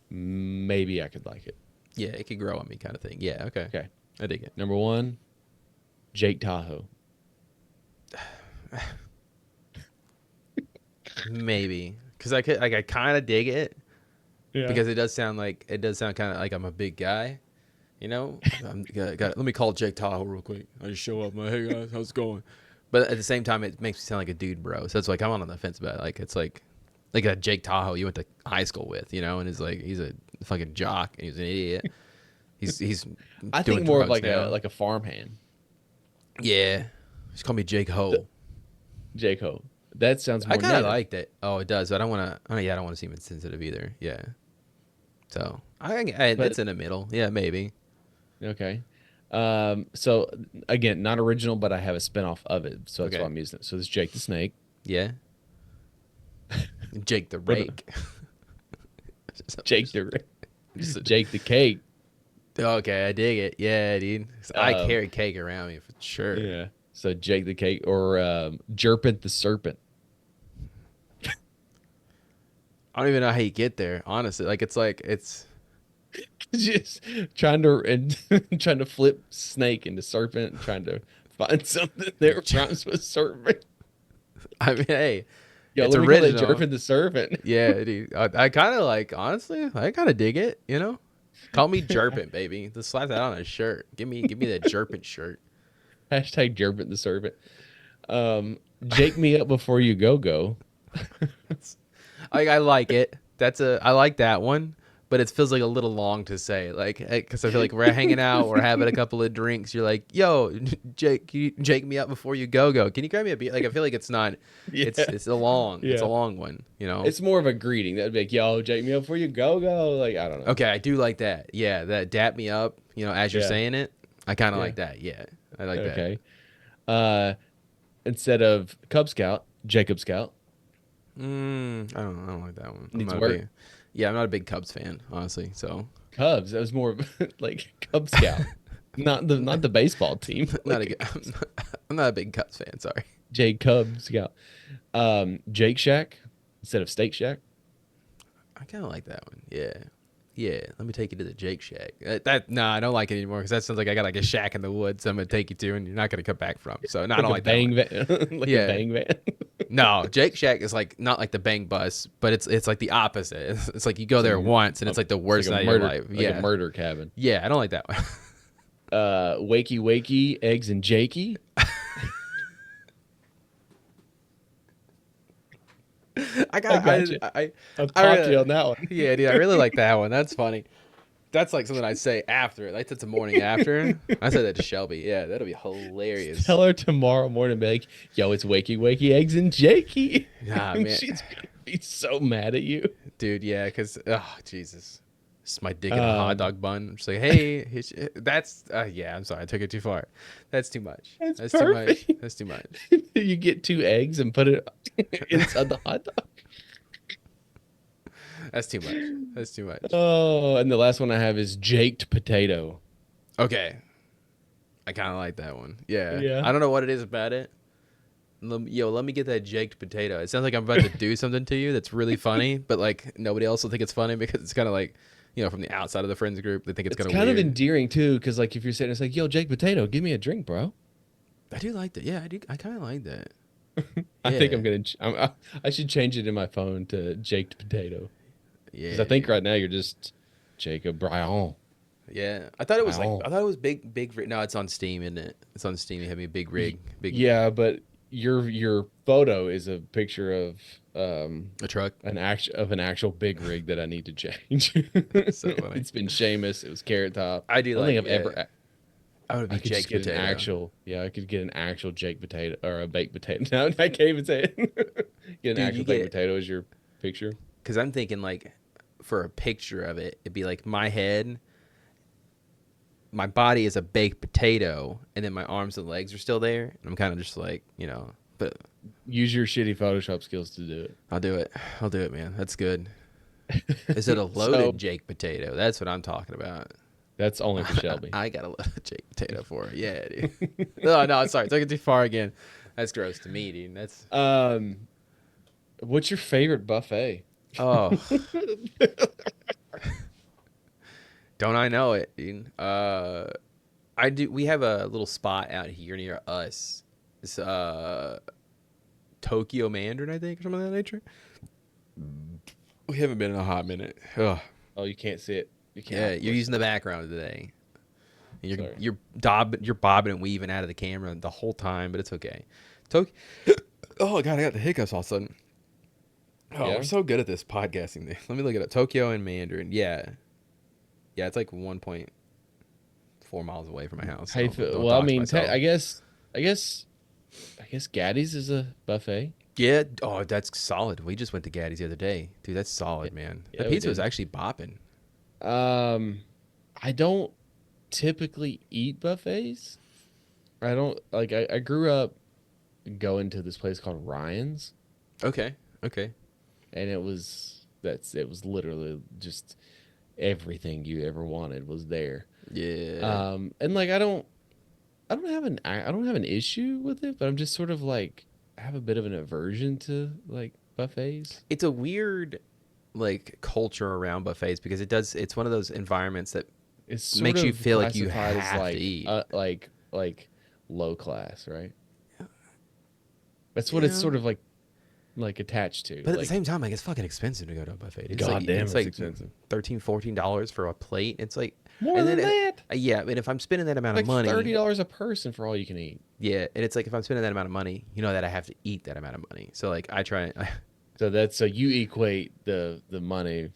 maybe I could like it. Yeah, it could grow on me, kind of thing. Yeah. Okay. Okay. I dig it. Number 1, Jake Tahoe. Maybe because I kind of dig it Yeah. because it does sound kind of like I'm a big guy. You know. Let me call Jake Tahoe real quick. I just show up. I'm like, hey guys, how's it going? But at the same time, it makes me sound like a dude, bro. So it's like I'm on the fence about it. Like it's like a Jake Tahoe you went to high school with, you know, and he's a fucking jock and he's an idiot. He's I doing think more of drugs now. like a farmhand. Yeah. Just call me Jake Ho. Jakub. That sounds I more kind of native. like that. Oh, it does. But I don't want to. Yeah, I don't want to seem insensitive either. Yeah. So it's But in the middle. Yeah, maybe. okay. So again, not original, but I have a spinoff of it, so that's why Okay. I'm using it. So this is Jake the Snake. Yeah. Jake the What Rake. Jake the Just Jake the Cake. okay, I dig it. Yeah, dude. I Um, carry cake around me for sure. yeah. So Jake the Cake or Jerpent the Serpent. I don't even know how you get there, honestly. It's Just trying to flip snake into serpent, trying to find something that rhymes with serpent. I mean, hey, Yo, it's let me call that original. Jerpent the Serpent. Yeah, dude. I kind of honestly, I kind of dig it, you know? Call me Jerpint, baby. Just slap that on a shirt. Give me that Jerpint shirt. Hashtag Jerpent the Serpent. Jake me up before you go. I like it. I like that one, but it feels like a little long to say. Like, because I feel like we're hanging out, we're having a couple of drinks. You're like, yo, Jake, can you Jake me up before you go? Can you grab me a beer? Like, I feel like it's not. Yeah. It's a long. It's a Yeah. long one. You know. It's more of a greeting. That'd be like, yo, Jake me up before you go. Like, I don't know. Okay, I do like that. Yeah, that dap me up. You know, as you're Yeah. saying it, I kind of Yeah. like that. Yeah, I like that. Okay. Instead of Cub Scout, Jacob Scout. I don't like that one. Needs I'm not work. a big, yeah, I'm not a big Cubs fan, honestly. So Cubs. That was more of like Cub Scout. not the baseball team. not a Like, good, I'm not a big Cubs fan. Sorry. J Cub Scout. Jake Shack instead of Steak Shack. I kind of like that one. Yeah. Yeah, let me take you to the Jake Shack. I don't like it anymore because that sounds like I got like a shack in the woods I'm gonna take you to, and you're not gonna come back from. So no, I don't like that one. Van, like Yeah. a bang van. No, Jake Shack is like not like the bang bus, but it's like the opposite. It's like you go there once and it's like the worst Like night a of murder, your life. like Yeah, a murder cabin. yeah, I don't like that one. Wakey, eggs and Jakey. I got you. I I'll I talk really- to you on that one. Yeah, dude, I really like that one. That's funny. That's like something I say after. Like that's the morning after. I said that to Shelby. Yeah, that'll be hilarious. Tell her tomorrow morning, be like, yo, it's Wakey, eggs and Jakey. Nah, And man. she's gonna be so mad at you. Dude, yeah, because oh Jesus, it's my dick in a hot Um, dog bun. I'm just like, hey, that's yeah. I'm sorry, I took it too far. That's too much. That's too much. perfect. That's too much. You get 2 eggs and put it inside the hot dog. That's too much. That's too much. Oh, and the last one I have is Jaked potato. Okay, I kind of like that one. Yeah. Yeah. I don't know what it is about it. Let me get that jaked potato. It sounds like I'm about to do something to you that's really funny, but like nobody else will think it's funny because it's kind of like, from the outside of the friends group, they think it's It's kind kind of weird. endearing too, because like if you're sitting, it's like, yo, Jake potato, give me a drink, bro. I do like that. Yeah, I do. I kind of like that. I think Yeah. I'm gonna. I should change it in my phone to Jaked potato, Yeah. because I think right now you're just Jacob Brian. Yeah, I thought it was Wow. I thought it was big. No, it's on Steam, isn't it? It's on Steam. You have me a big rig, big Yeah, but your photo is a picture of a truck. an actual big rig that I need to change. So funny. It's been Seamus. It was Carrot Top. I do don't like think I've it, ever. I would be I could Jake just get potato. an actual. Yeah, I could get an actual Jake potato or a baked potato. No, I can't even say it. Get an Dude, actual you baked get- potato as your picture. Because I'm thinking like, for a picture of it, it'd be like my head, my body is a baked potato, and then my arms and legs are still there, and I'm kind of just like, but Use your shitty Photoshop skills to do it. I'll do it. I'll do it, man. That's good. Is it a loaded So- Jake potato? That's what I'm talking about. That's only for Shelby. I got a loaded Jake potato for it. Yeah, dude. No, sorry. Took it too far again. That's gross to me, dude. That's What's your favorite buffet? oh. Don't I know it, dude? I do. We have a little spot out here near us. It's Tokyo Mandarin, I think, or something of that nature. We haven't been in a hot minute. Ugh. Oh, you can't see it. You can't. Yeah, you're using the background today. And Sorry. you're bobbing and weaving out of the camera the whole time, but it's okay. Oh god, I got the hiccups all of a sudden. Oh, Yeah? we're so good at this podcasting thing. Let me look it up. Tokyo and Mandarin. Yeah, it's like 1.4 miles away from my house. Hey, so don't well, I dox mean, myself. I guess I guess Gaddy's is a buffet. Yeah. Oh, that's solid. We just went to Gaddy's the other day, dude. That's solid, man. The Yeah, we pizza was did. actually bopping. I don't typically eat buffets. I don't like. I grew up going to this place called Ryan's, Okay. Okay. and it was literally just everything you ever wanted was there. Yeah. And like I don't have an issue with it, but I'm just sort of like I have a bit of an aversion to like buffets. It's a weird like culture around buffets because it's one of those environments that It's sort makes you of feel like you classified as have to eat. like low class, right? That's what it's Yeah. sort of like attached to. But at the Like, same time, like it's fucking expensive to go to a buffet. goddamn, It's it's like expensive. $13, $14 for a plate. It's like, More and than then that, yeah, and if I'm spending that amount of like money, $30 a person for all you can eat. yeah, and it's like if I'm spending that amount of money, you know that I have to eat that amount of money. So like I try, So you equate the money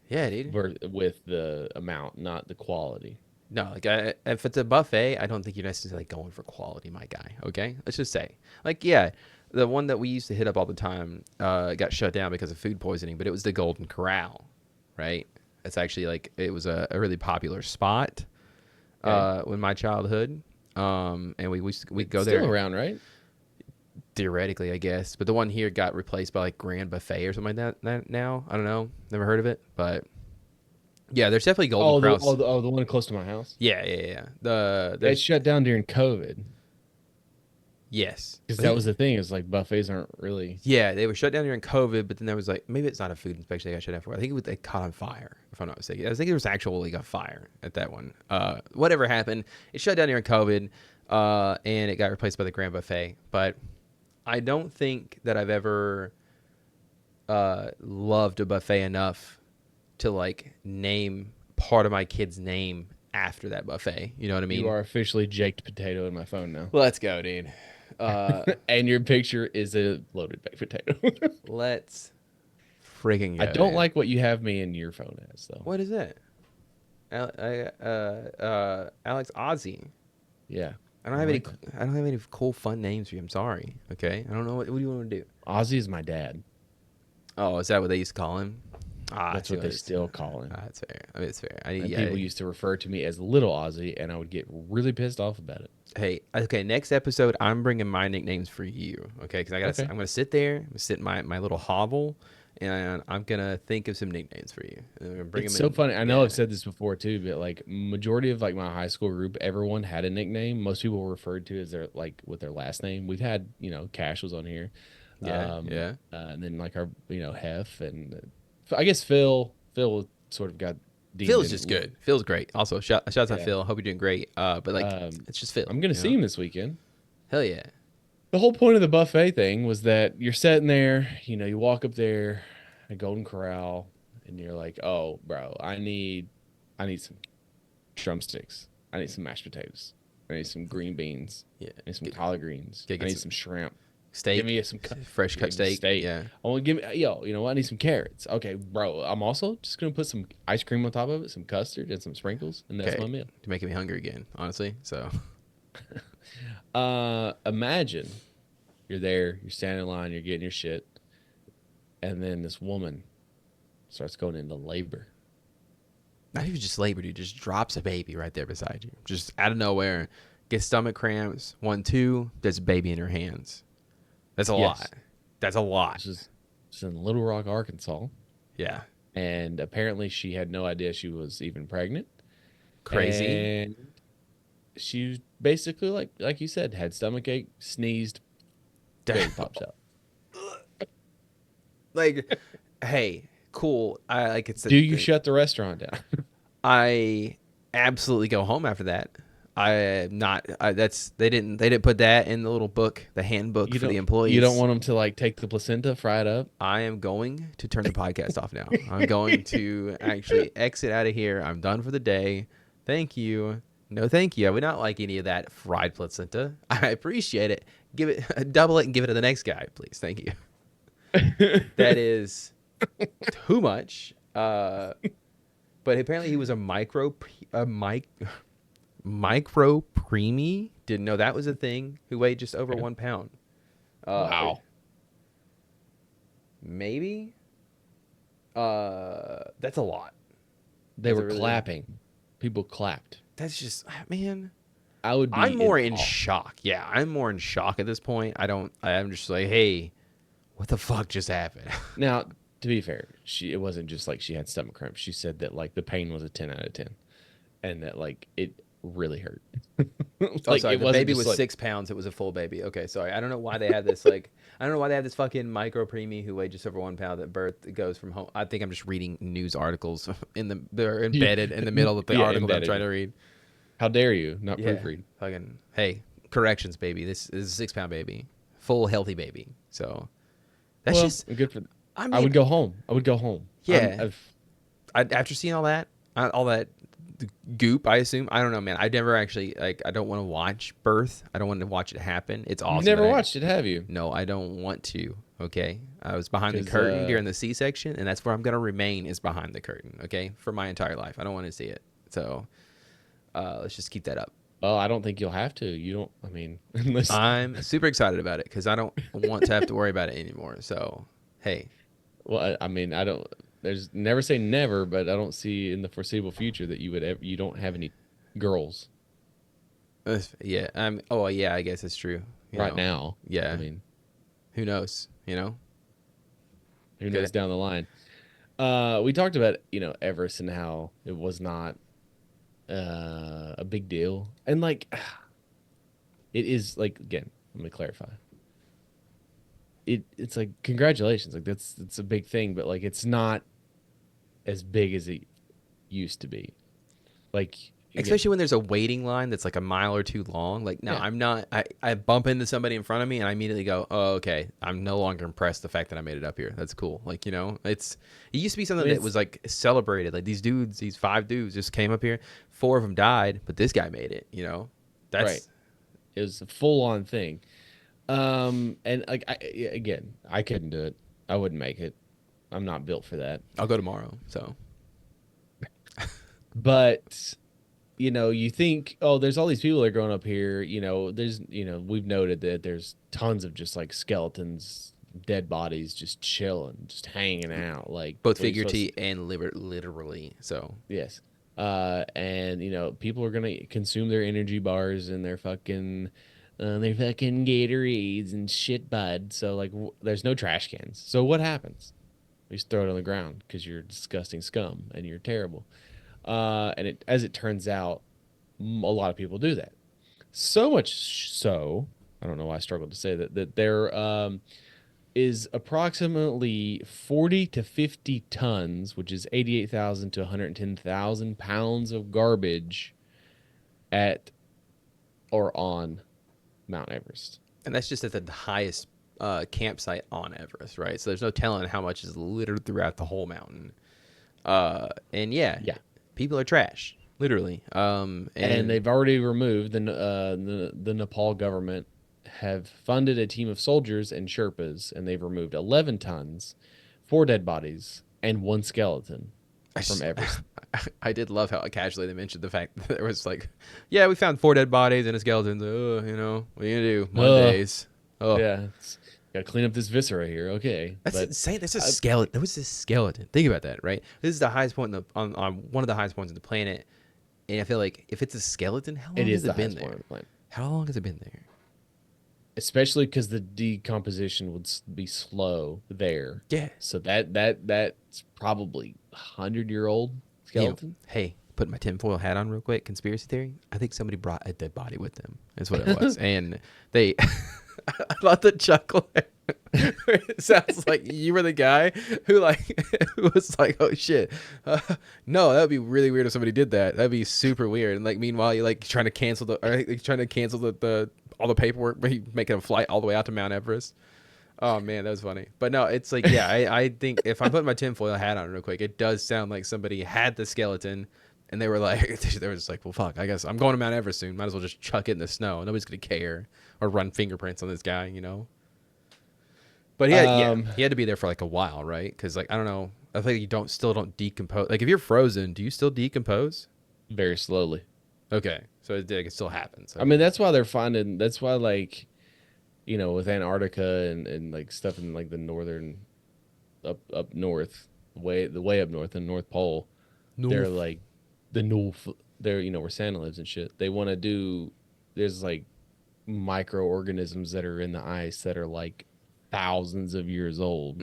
yeah, dude. with the amount, not the quality. No, like if it's a buffet, I don't think you're necessarily going for quality, my guy. Okay, let's just say, like, yeah, the one that we used to hit up all the time got shut down because of food poisoning, but it was the Golden Corral, right? It's actually like it was a really popular spot Okay. in my childhood, and we'd go It's there still around, right? theoretically, I guess. But the one here got replaced by like Grand Buffet or something like that. Now I don't know, never heard of it, but yeah, there's definitely Golden Corrals. The one close to my house. Yeah, yeah, yeah. It There's shut down during COVID yes. because I that think was the thing. Is like buffets aren't really. yeah, they were shut down during COVID, but then there was like maybe it's not a food inspection they got shut down for. I think they caught on fire, if I'm not mistaken. I think there was actual like a fire at that one. Whatever happened, it shut down during COVID, and it got replaced by the Grand Buffet. But I don't think that I've ever loved a buffet enough to like name part of my kid's name after that buffet. You know what I mean? You are officially Jaked potato in my phone now, Let's go, dude. and your picture is a loaded baked potato. Let's friggin' go. I don't dude. like what you have me in your phone as though. What is it? Alex Ozzy. Yeah, I don't have any. I don't have any cool fun names for you. I'm sorry. Okay. I don't know what do you want to do. Ozzy is my dad. Oh, is that what they used to call him? That's what they still call him. That's fair. I mean, it's fair. And people used to refer to me as Little Ozzy, and I would get really pissed off about it. Hey, okay. Next episode, I'm bringing my nicknames for you. Okay, because Okay. I'm gonna sit there, I'm gonna sit in my little hovel, and I'm gonna think of some nicknames for you. And I'm gonna bring It's them so in. funny. I know Yeah. I've said this before too, but like majority of like my high school group, everyone had a nickname. Most people were referred to as their like with their last name. We've had Cash was on here, Yeah. Yeah. and then like our Hef and I guess Phil sort of got deemed Phil's in- just good. Phil's great. Also, shouts out Yeah. Phil. Hope you're doing great. But like, it's just Phil. I'm gonna see him this weekend. Hell yeah. The whole point of the buffet thing was that you're sitting there, you walk up there, a Golden Corral, and you're like, "Oh, bro, I need some drumsticks. I need some mashed potatoes. I need some green beans. Yeah. I need some collard greens. Get I need some some shrimp. Steak. Give me some fresh cut give me steak. Yeah. I want to give me you know what? I need some carrots. Okay, bro. I'm also just gonna put some ice cream on top of it, some custard, and some sprinkles, and that's Okay. my meal. You're making me hungry again, honestly. So Imagine you're there, you're standing in line, you're getting your shit, and then this woman starts going into labor. not even just labor, dude. Just drops a baby right there beside you, just out of nowhere. Gets stomach cramps. 1, 2. There's a baby in her hands. That's a Yes. lot. That's a lot. This is in Little Rock, Arkansas, Yeah. and apparently she had no idea she was even pregnant. Crazy. And she basically, like you said, had stomach ache, sneezed, baby pops out. Like, hey, cool. I like it's. Do you shut the restaurant down? I absolutely go home after that. I am not. They didn't put that in the little book, the handbook for the employees. You don't want them to like take the placenta, fry it up. I am going to turn the podcast off now. I'm going to actually exit out of here. I'm done for the day. Thank you. No, thank you. I would not like any of that fried placenta. I appreciate it. Give it, double it, and give it to the next guy, please. Thank you. That is too much. But apparently he was a micro preemie. Didn't know that was a thing. Who weighed just over 1 pound. Wow. Maybe. That's a lot. They That's were clapping. People clapped. That's just, man. I'm more in shock. Yeah, I'm more in shock at this point. I'm just like, hey, what the fuck just happened? Now, to be fair, it wasn't just like she had stomach cramps. She said that like the pain was a 10 out of 10, and that like it really hurt. Like, sorry, it the wasn't baby just was like, 6 pounds. It was a full baby. Okay, sorry. I don't know why they had this like. I don't know why they had this fucking micro preemie who weighed just over 1 pound at birth. It goes from home. I think I'm just reading news articles they're embedded in the middle of the article that I'm trying to read. How dare you not proofread? Fucking hey, corrections, baby. This is a 6 pound baby, full healthy baby. So that's just good for. I mean, I would go home. Yeah. After seeing all that goop, I assume. I don't know, man. I never actually like. I don't want to watch birth. I don't want to watch it happen. It's awesome. You've never watched it, have you? No, I don't want to. Okay, I was behind the curtain during the C-section, and that's where I'm gonna remain. Is behind the curtain. Okay, for my entire life. I don't want to see it. So let's just keep that up. Oh, I don't think you'll have to. You don't. I mean, unless I'm super excited about it because I don't want to have to worry about it anymore. So hey. Well, I mean, I don't. There's never say never, but I don't see in the foreseeable future that you don't have any girls. Yeah. Oh, yeah. I guess it's true. Right now. Yeah. I mean, who knows? Who knows down the line? We talked about Everest and how it was not a big deal, and like it is. Like again, let me clarify. It's like congratulations, like it's a big thing, but like it's not as big as it used to be. Like especially when there's a waiting line that's like a mile or two long. Like no, yeah. I'm not. I bump into somebody in front of me and I immediately go, oh okay. I'm no longer impressed the fact that I made it up here. That's cool. Like it used to be something that was like celebrated. Like these 5 dudes just came up here. 4 of them died, but this guy made it. That's right. It was a full on thing. And like I couldn't do it. I wouldn't make it. I'm not built for that. I'll go tomorrow. So, but you think, oh, there's all these people that are growing up here. There's we've noted that there's tons of just like skeletons, dead bodies, just chilling, just hanging out, like both figuratively and literally. So yes, and people are gonna consume their energy bars and their fucking Gatorades and shit, bud. So like, there's no trash cans. So what happens? We just throw it on the ground because you're disgusting scum and you're terrible. And as it turns out, a lot of people do that. So much so, I don't know why I struggled to say that there is approximately 40 to 50 tons, which is 88,000 to 110,000 pounds of garbage at or on Mount Everest. And that's just at the highest campsite on Everest, right? So there's no telling how much is littered throughout the whole mountain. And yeah, people are trash, literally. And they've already removed the Nepal government have funded a team of soldiers and Sherpas, and they've removed 11 tons, 4 dead bodies, and 1 skeleton from Everest. I did love how casually they mentioned the fact that there was like, yeah, we found 4 dead bodies and a skeleton. What are you gonna do? Mondays. Yeah, gotta clean up this viscera here. Okay, that's insane. That's a skeleton. That was a skeleton. Think about that, right? This is the highest point on one of the highest points of the planet, and I feel like if it's a skeleton, how long has it been there? How long has it been there? Especially because the decomposition would be slow there. Yeah. So that's probably 100-year-old skeleton. Hey, put my tinfoil hat on real quick. Conspiracy theory. I think somebody brought a dead body with them. That's what it was. And they, I love the chuckle. It sounds like you were the guy who was like, oh shit. No, that would be really weird if somebody did that. That'd be super weird. And like, meanwhile, you're like trying to cancel the all the paperwork, but making a flight all the way out to Mount Everest. Oh man, that was funny. But no, it's like, yeah, I think if I put my tinfoil hat on real quick, it does sound like somebody had the skeleton and they were just like, well, fuck, I guess I'm going to Mount Everest soon. Might as well just chuck it in the snow. Nobody's going to care or run fingerprints on this guy, But he had to be there for like a while, right? Because like, I don't know. I think you still don't decompose. Like if you're frozen, do you still decompose? Very slowly. Okay, so it could still happen. So I mean, that's why they're finding. That's why, like, with Antarctica and like stuff in like the northern, up north, the way up north, the North Pole, they're like the North. They're where Santa lives and shit. They want to do. There's like microorganisms that are in the ice that are like thousands of years old.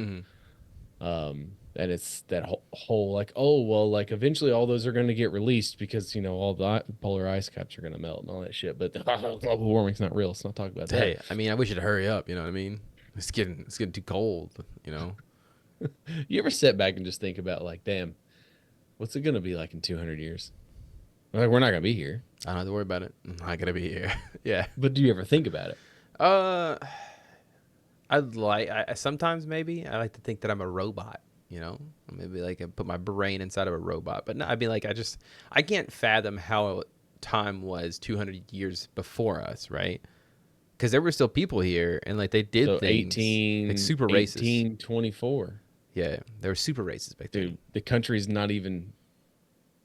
And it's that whole like, oh well, like eventually all those are going to get released because all the polar ice caps are going to melt and all that shit. But global warming's not real. Let's not talk about that. Hey, I mean, I wish it'd hurry up. You know what I mean? It's getting too cold. You ever sit back and just think about like, damn, what's it going to be like in 200 years? Like, we're not going to be here. I don't have to worry about it. I'm not gonna be here. Yeah. But do you ever think about it? I sometimes maybe I like to think that I'm a robot. Maybe like I put my brain inside of a robot. But no, I mean like I can't fathom how time was 200 years before us, right? Because there were still people here and like they did things like super racist. 1824. Yeah, there were super racist back then. Dude, the country's not even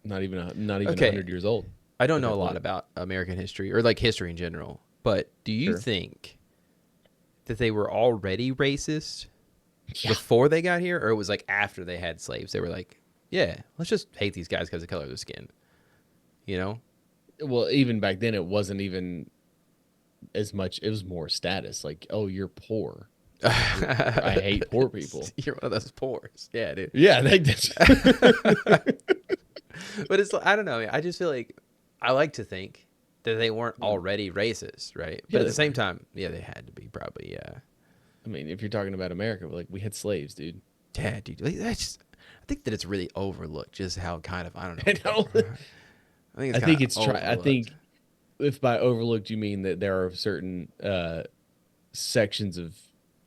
Okay. 100 years old. I don't know a lot about American history or like history in general, but do you Sure. think that they were already racist before they got here, or it was like after they had slaves? They were like, yeah, let's just hate these guys because of the color of their skin. Well, even back then, it wasn't even as much. It was more status. Like, oh, you're poor. I hate poor people. You're one of those poors. Yeah, dude. Yeah, they did. But it's I don't know. I just feel like I like to think that they weren't already racist, right? But Yeah, at the same time, yeah, they had to be probably. Yeah. I mean, if you're talking about America, like we had slaves, dude. Yeah, dude. Like, I think that it's really overlooked just how kind of I don't know. I know. I think it's I think if by overlooked you mean that there are certain sections of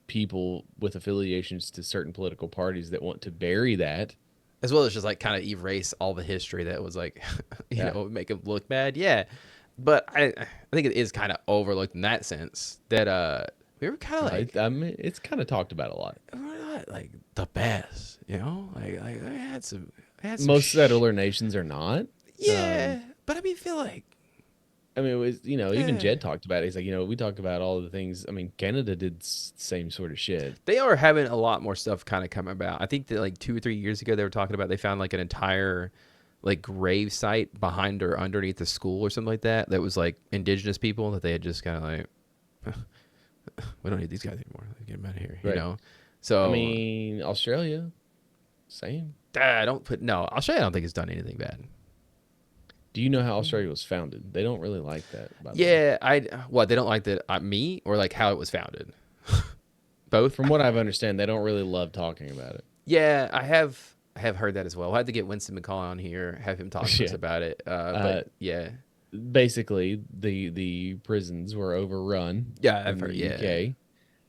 people with affiliations to certain political parties that want to bury that, as well as just like kind of erase all the history that was like, make them look bad. Yeah, but I think it is kind of overlooked in that sense that we were kind of like I mean, it's kind of talked about a lot. We're not like the best, like they had some. Most settler nations are not. Yeah, but I mean, feel like. I mean, it was, even Jed talked about it. He's like, we talk about all the things. I mean, Canada did same sort of shit. They are having a lot more stuff kind of come about. I think that like 2 or 3 years ago, they were talking about they found like an entire like grave site behind or underneath the school or something like that. That was like indigenous people that they had just kind of like, we don't need these guys anymore. Let's get them out of here, Right. So, I mean, Australia, same. Australia I don't think it's done anything bad. Do you know how Australia was founded? They don't really like that. By the way. Yeah, they don't like that me or like how it was founded. Both. From what I've understand, they don't really love talking about it. Yeah, I have heard that as well. I'll have to get Winston McCall on here, have him talk to us about it. But yeah. Basically, the prisons were overrun. Yeah, I've in heard. the Yeah. UK,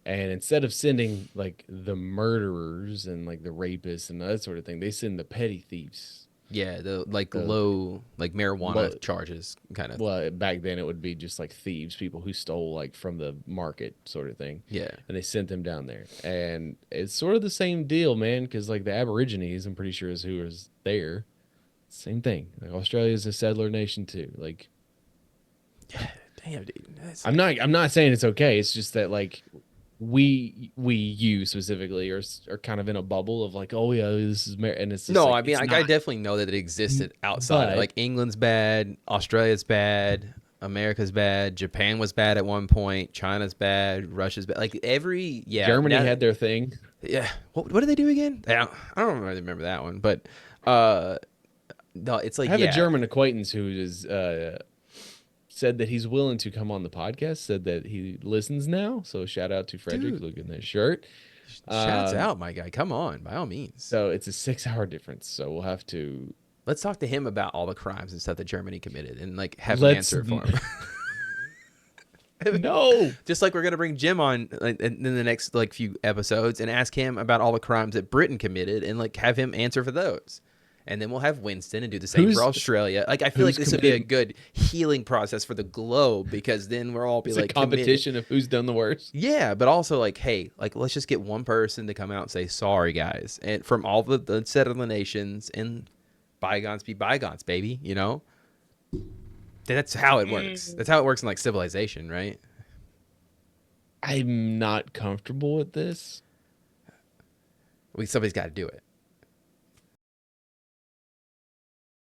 and instead of sending like the murderers and like the rapists and that sort of thing, they send the petty thieves. Yeah, the like low like marijuana charges kind of. Well, back then it would be just like thieves, people who stole like from the market sort of thing. Yeah. And they sent them down there. And it's sort of the same deal, man, because like the Aborigines, I'm pretty sure is who was there. Same thing. Like Australia's a settler nation too. Like, yeah, damn, dude. I'm not saying it's okay. It's just that like you specifically are kind of in a bubble of like, oh yeah, this is and it's just I mean, I definitely know that it existed outside. But, like England's bad, Australia's bad, America's bad, Japan was bad at one point, China's bad, Russia's bad. Like Germany had their thing. Yeah, what did they do again? I don't really remember that one, but no, it's like I have a German acquaintance who is said that he's willing to come on the podcast, said that he listens now. So shout out to Frederick. Look at that shirt. Shouts out, my guy. Come on, by all means. So it's a 6-hour difference. So we'll have to. Let's talk to him about all the crimes and stuff that Germany committed and like have an answer for him. No. Just like we're going to bring Jim on in the next like few episodes and ask him about all the crimes that Britain committed and like have him answer for those. And then we'll have Winston and do the same for Australia. Like I feel like this would be a good healing process for the globe because then we're all it's like a competition of who's done the worst. Yeah, but also like, hey, like let's just get one person to come out and say sorry, guys, and from all the settler nations and bygones be bygones, baby. That's how it works. That's how it works in like Civilization, right? I'm not comfortable with this. Somebody's got to do it.